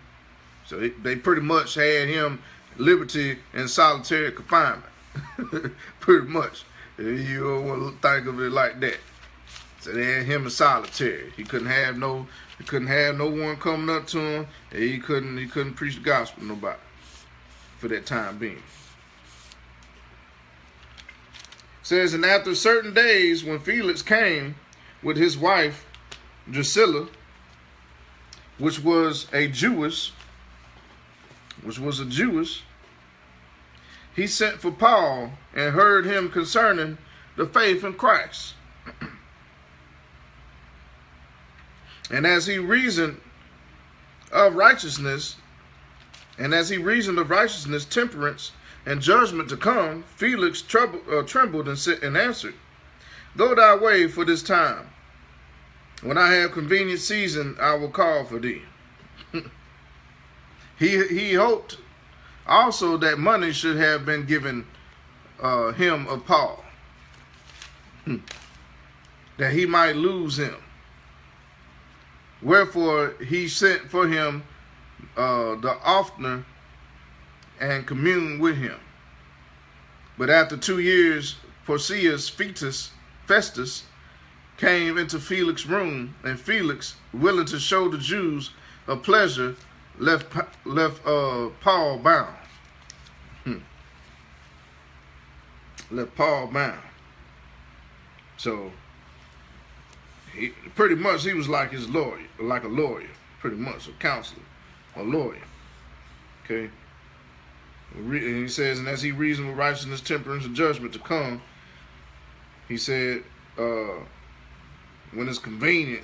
So they pretty much had him liberty in solitary confinement. Pretty much. You don't want to think of it like that. So they had him in solitary. He couldn't have no one coming up to him. And he couldn't preach the gospel to nobody for that time being. It says, and after certain days, when Felix came with his wife Drusilla, which was a Jewess, he sent for Paul and heard him concerning the faith in Christ. And as he reasoned of righteousness, temperance, and judgment to come, Felix trembled and answered, go thy way for this time. When I have convenient season, I will call for thee. He hoped also that money should have been given him of Paul, that he might lose him. Wherefore he sent for him the oftener and communed with him. But after 2 years, Porcius Festus came into Felix's room, and Felix, willing to show the Jews a pleasure, left Paul bound. Left Paul bound. So he was like his lawyer, like a lawyer, pretty much, a counselor, a lawyer. Okay. And he says, and as he reasoned with righteousness, temperance, and judgment to come, he said, when it's convenient,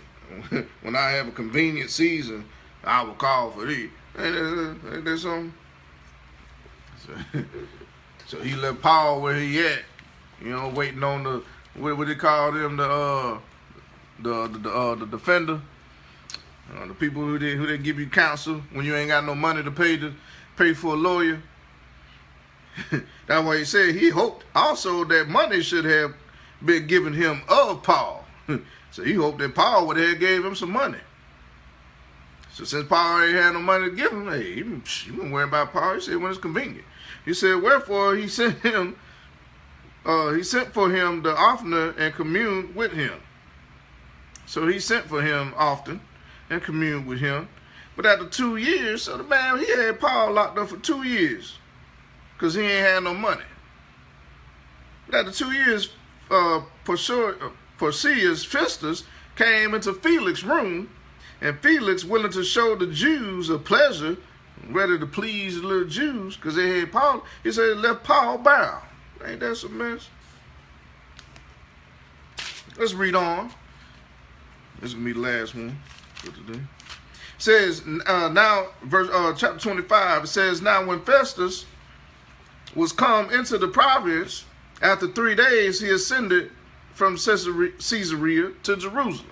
when I have a convenient season, I will call for thee. Ain't that something? So he left Paul where he at, waiting on the, what they call them, the defender, the people who they give you counsel when you ain't got no money to pay for a lawyer. That's why he said he hoped also that money should have been given him of Paul. So he hoped that Paul would have gave him some money. So since Paul ain't had no money to give him, hey, he wasn't worried about Paul. He said when it's convenient. He said, wherefore he sent for him the oftener and communed with him. So he sent for him often and communed with him. But after 2 years, so the man, he had Paul locked up for 2 years because he ain't had no money. But after 2 years, Porcius Festus came into Felix's room, and Felix, willing to show the Jews a pleasure, ready to please the little Jews, because they had Paul, he said, left Paul bound. Ain't that some mess? Let's read on. This is going to be the last one for today. It says, now, chapter 25, it says, now when Festus was come into the province, after 3 days he ascended from Caesarea to Jerusalem.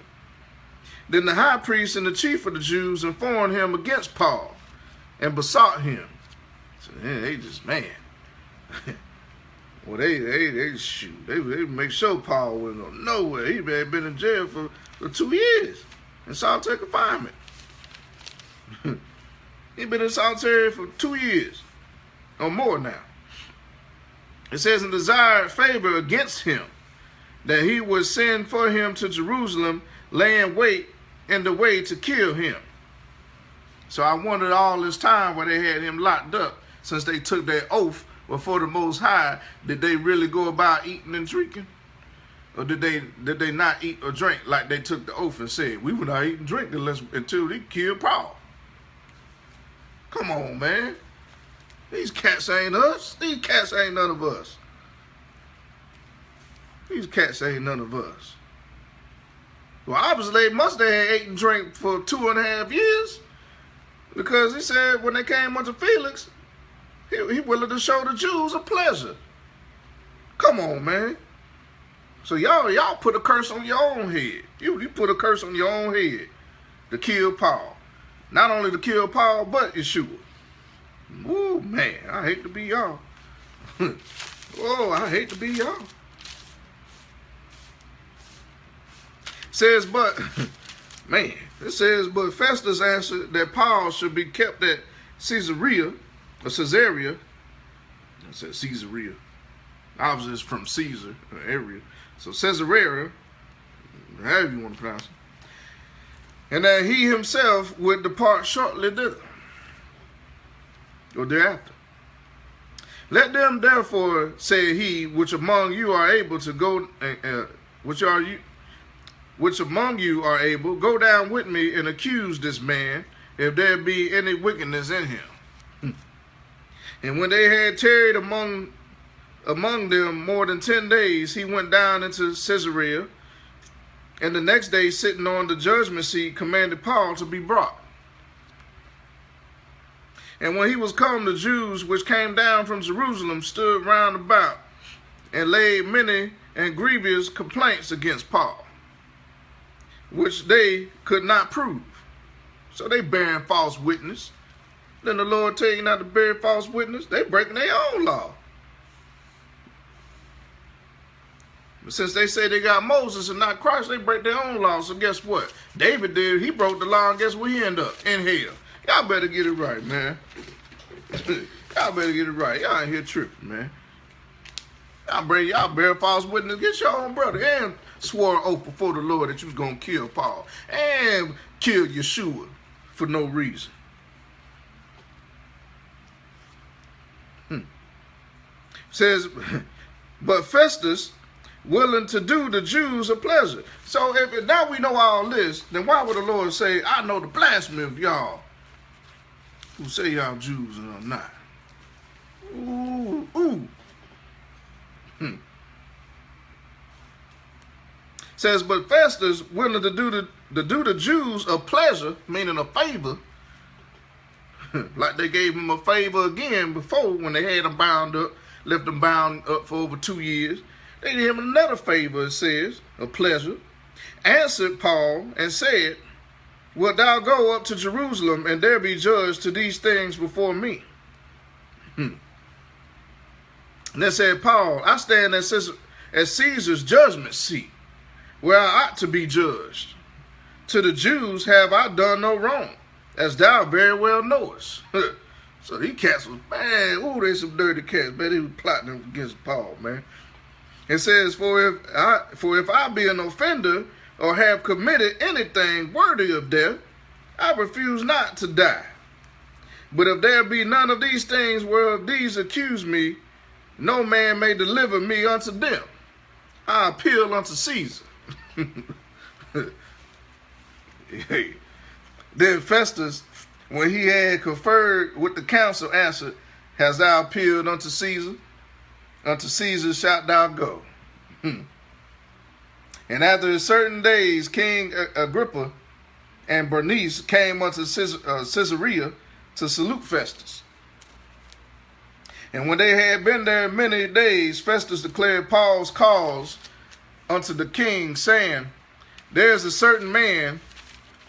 Then the high priest and the chief of the Jews informed him against Paul and besought him. So they just, man. Well, they shoot. They make sure Paul wasn't going nowhere. He had been in jail for 2 years in solitary confinement. He'd been in solitary for 2 years or more now. It says, and desired favor against him, that he would send for him to Jerusalem, laying wait in the way to kill him. So I wondered all this time why they had him locked up, since they took their oath before the Most High. Did they really go about eating and drinking? Or did they not eat or drink like they took the oath and said, we will not eat and drink until they kill Paul? Come on, man. These cats ain't us. These cats ain't none of us. These cats ain't none of us. Well, obviously, they must have had ate and drank for 2.5 years. Because he said when they came unto Felix, he willing to show the Jews a pleasure. Come on, man. So y'all put a curse on your own head. You put a curse on your own head to kill Paul. Not only to kill Paul, but Yeshua. Ooh, man, I hate to be y'all. Oh, I hate to be y'all. Says, but, man, it says, but Festus answered that Paul should be kept at Caesarea. I said Caesarea. Obviously, it's from Caesar, area. So Caesarea, however you want to pronounce it. And that he himself would depart shortly thither, or thereafter. Let them therefore, said he, which among you are able to go, which among you are able, go down with me and accuse this man, if there be any wickedness in him. And when they had tarried among them more than 10 days, he went down into Caesarea, and the next day, sitting on the judgment seat, commanded Paul to be brought. And when he was come, the Jews which came down from Jerusalem stood round about, and laid many and grievous complaints against Paul, which they could not prove. So they bearing false witness. Then the Lord tell you not to bear false witness. They breaking their own law. But since they say they got Moses and not Christ, they break their own law. So guess what? David did. He broke the law, and guess where he ended up? In hell. Y'all better get it right, man. Y'all better get it right. Y'all ain't here tripping, man. Y'all bear false witness. Get your own brother. And swore an oath before the Lord that you was going to kill Paul. And kill Yeshua for no reason. Says, but Festus willing to do the Jews a pleasure. So if now we know all this, then why would the Lord say, I know the blasphemy of y'all who say y'all Jews and I'm not? Ooh. Says, but Festus willing to do the Jews a pleasure, meaning a favor, like they gave him a favor again before when they had him bound up, left him bound up for over 2 years. They did him another favor, it says, a pleasure. Answered Paul and said, wilt thou go up to Jerusalem and there be judged to these things before me? And then said Paul, I stand at Caesar's judgment seat, where I ought to be judged. To the Jews have I done no wrong, as thou very well knowest. So these cats was, man, ooh, they some dirty cats, man. They was plotting against Paul, man. It says, for if I be an offender or have committed anything worthy of death, I refuse not to die. But if there be none of these things whereof these accuse me, no man may deliver me unto them. I appeal unto Caesar. Then Festus, when he had conferred with the council, answered, hast thou appealed unto Caesar? Unto Caesar shalt thou go. And after certain days, King Agrippa and Bernice came unto Caesarea to salute Festus. And when they had been there many days, Festus declared Paul's cause unto the king, saying, there is a certain man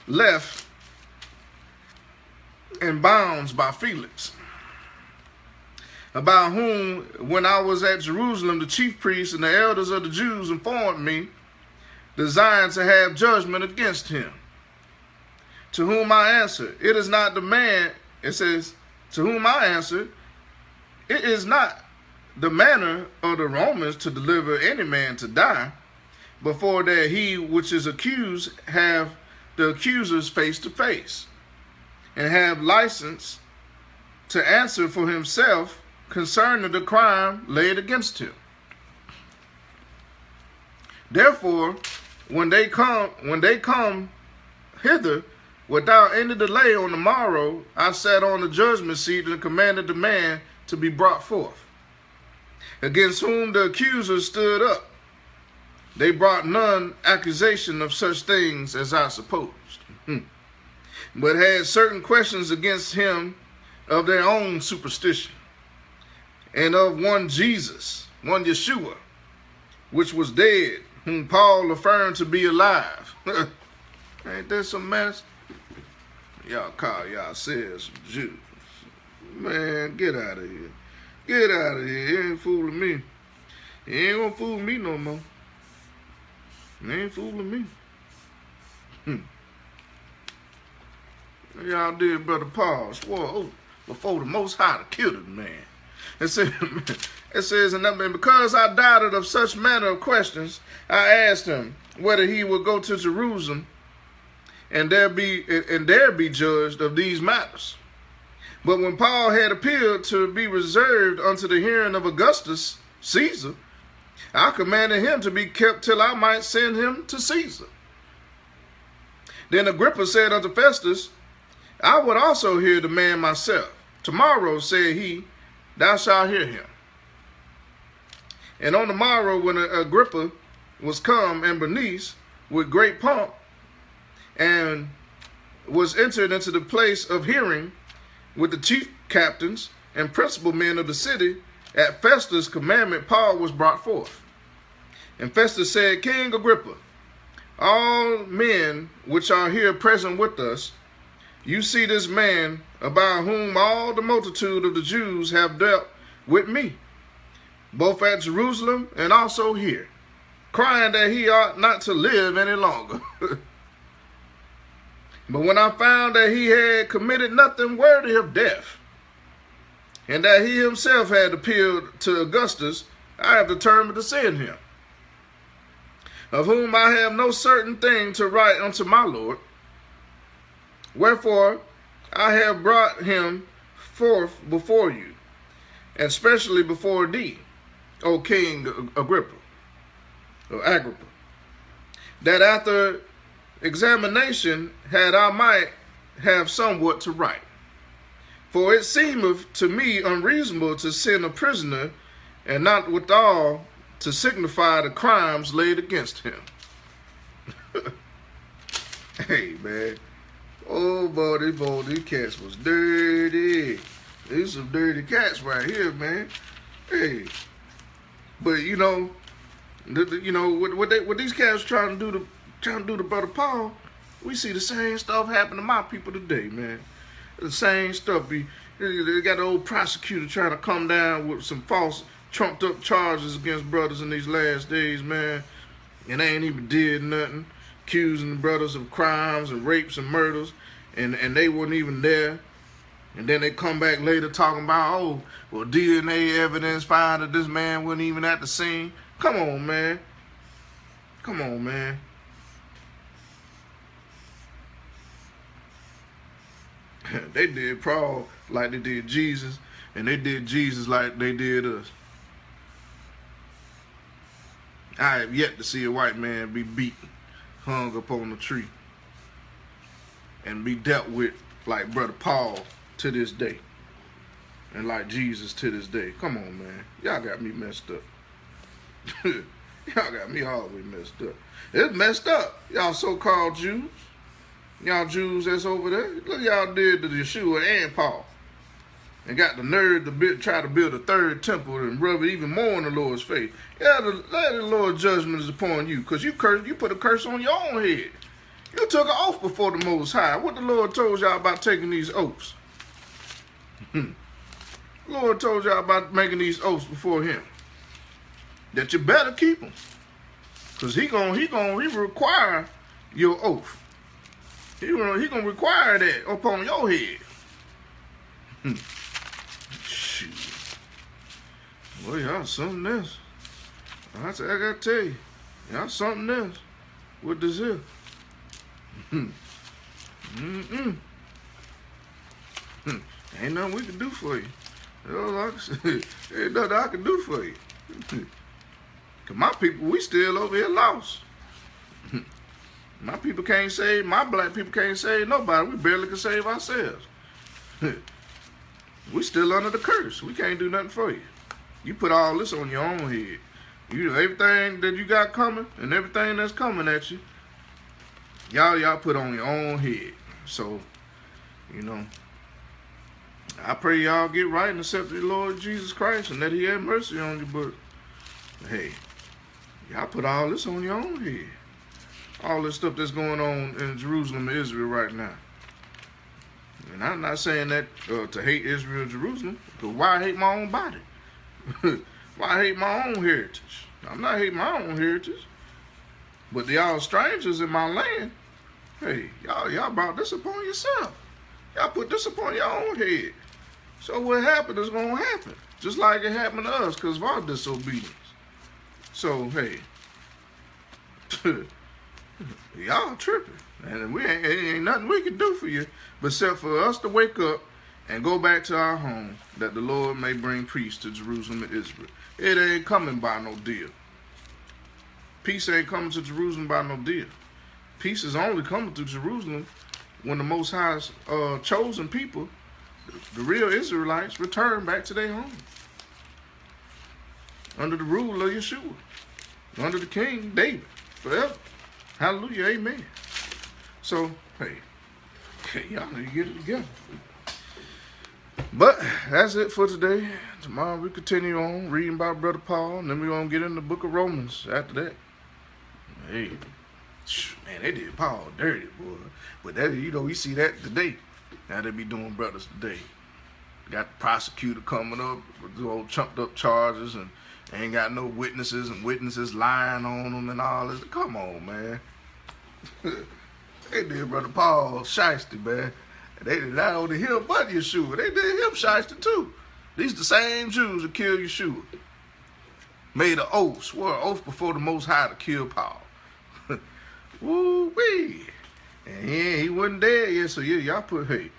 left in bonds by Felix, about whom, when I was at Jerusalem, the chief priests and the elders of the Jews informed me, desiring to have judgment against him. To whom I answered, it is not the man, it says, to whom I answered, it is not the manner of the Romans to deliver any man to die, before that he which is accused have the accusers face to face, and have license to answer for himself concerning the crime laid against him. Therefore, when they come hither without any delay on the morrow, I sat on the judgment seat and commanded the man to be brought forth, against whom the accusers stood up. They brought none accusation of such things as I supposed, but had certain questions against him of their own superstition, and of one Jesus, one Yeshua, which was dead, whom Paul affirmed to be alive. Ain't that some mess? Y'all call yourselves Jews. Man, get out of here. Get out of here. You ain't fooling me. You ain't gonna fool me no more. You ain't fooling me. Y'all did, Brother Paul swore before the Most High to kill the man. It says, and because I doubted of such manner of questions, I asked him whether he would go to Jerusalem and there be judged of these matters. But when Paul had appealed to be reserved unto the hearing of Augustus Caesar, I commanded him to be kept till I might send him to Caesar. Then Agrippa said unto Festus, I would also hear the man myself. Tomorrow, said he, thou shalt hear him. And on the morrow, when Agrippa was come, and Bernice, with great pomp, and was entered into the place of hearing with the chief captains and principal men of the city, at Festus' commandment Paul was brought forth. And Festus said, King Agrippa, all men which are here present with us, you see this man about whom all the multitude of the Jews have dealt with me, both at Jerusalem and also here, crying that he ought not to live any longer. But when I found that he had committed nothing worthy of death, and that he himself had appealed to Augustus, I have determined to send him, of whom I have no certain thing to write unto my Lord. Wherefore I have brought him forth before you, and especially before thee, O King Agrippa, that after examination I might have somewhat to write. For it seemeth to me unreasonable to send a prisoner, and not withal to signify the crimes laid against him. Hey, man. Oh, boy, these cats was dirty. These some dirty cats right here, man. Hey. But, you know, what these cats trying to do to Brother Paul, we see the same stuff happen to my people today, man. The same stuff. They got the old prosecutor trying to come down with some false, trumped up charges against brothers in these last days, man. And they ain't even did nothing. Accusing the brothers of crimes and rapes and murders. And they weren't even there. And then they come back later talking about, oh, well, DNA evidence find that this man wasn't even at the scene. Come on, man. Come on, man. They did Paul like they did Jesus, and they did Jesus like they did us. I have yet to see a white man be beaten, hung up on a tree, and be dealt with like Brother Paul to this day, and like Jesus to this day. Come on, man. Y'all got me messed up. Y'all got me all the way messed up. It's messed up. Y'all so-called Jews. Y'all Jews that's over there. Look y'all did to Yeshua and Paul. And got the nerve to try to build a third temple and rub it even more in the Lord's face. Yeah, the Lord's judgment is upon you. Because you put a curse on your own head. You took an oath before the Most High. What the Lord told y'all about taking these oaths? The Lord told y'all about making these oaths before him. That you better keep them. Because he require your oath. He gonna require that upon your head. Shoot. Well, y'all something else. I gotta tell you. Y'all something else with this here. Ain't nothing we can do for you. Like I said, ain't nothing I can do for you. Cause my people, we still over here lost. My people can't save, my black people can't save nobody. We barely can save ourselves. We still under the curse. We can't do nothing for you. You put all this on your own head. Everything that you got coming and everything that's coming at you, y'all put on your own head. So, I pray y'all get right and accept the Lord Jesus Christ and that he have mercy on you. But, hey, y'all put all this on your own head. All this stuff that's going on in Jerusalem and Israel right now. And I'm not saying that to hate Israel and Jerusalem, but why hate my own body? Why hate my own heritage? I'm not hating my own heritage. But y'all strangers in my land, hey, y'all brought this upon yourself. Y'all put this upon your own head. So what happened is going to happen. Just like it happened to us because of our disobedience. So, hey, y'all tripping. And ain't nothing we can do for you except for us to wake up and go back to our home, that the Lord may bring peace to Jerusalem and Israel. It ain't coming by no deal. Peace ain't coming to Jerusalem by no deal. Peace is only coming to Jerusalem when the Most High's chosen people, the real Israelites, return back to their home. Under the rule of Yeshua. Under the King David. Forever. Hallelujah. Amen. So, hey, y'all need to get it together. But that's it for today. Tomorrow we continue on reading about Brother Paul, and then we're going to get in the book of Romans after that. Hey, man, they did Paul dirty, boy. But that, we see that today. Now they be doing brothers today. Got the prosecutor coming up with the old chumped up charges and ain't got no witnesses and witnesses lying on them and all this. Come on, man. They did Brother Paul shiesty, man. They did not only him but Yeshua. They did him shiesty too. These the same Jews that killed Yeshua. Made an oath, swore an oath before the Most High to kill Paul. Woo-wee. And he wasn't dead yet, so yeah, y'all put, hey,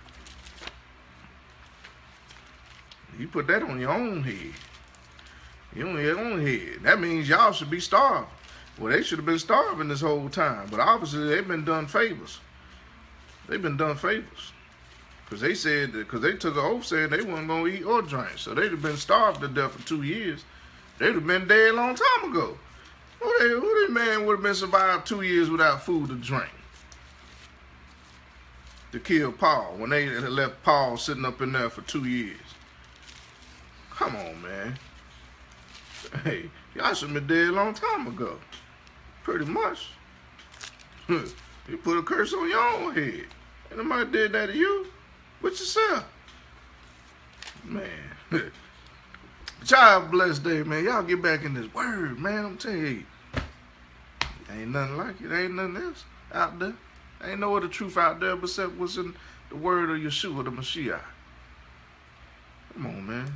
you put that on your own head. You on your own head. That means y'all should be starving. Well, they should have been starving this whole time, but obviously they've been done favors. They've been done favors. Because they said, because they took an oath saying they weren't going to eat or drink. So they'd have been starved to death for 2 years. They'd have been dead a long time ago. Who that man would have been survived 2 years without food to drink? To kill Paul, when they left Paul sitting up in there for 2 years. Come on, man. Hey, y'all should have been dead a long time ago. Pretty much. You put a curse on your own head. Ain't nobody did that to you. With yourself. Man. But y'all have a blessed day, man. Y'all get back in this word, man. I'm telling you. Ain't nothing like it. Ain't nothing else out there. Ain't no other truth out there except what's in the word of Yeshua, the Mashiach. Come on, man.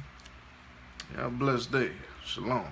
Y'all have a blessed day. Shalom.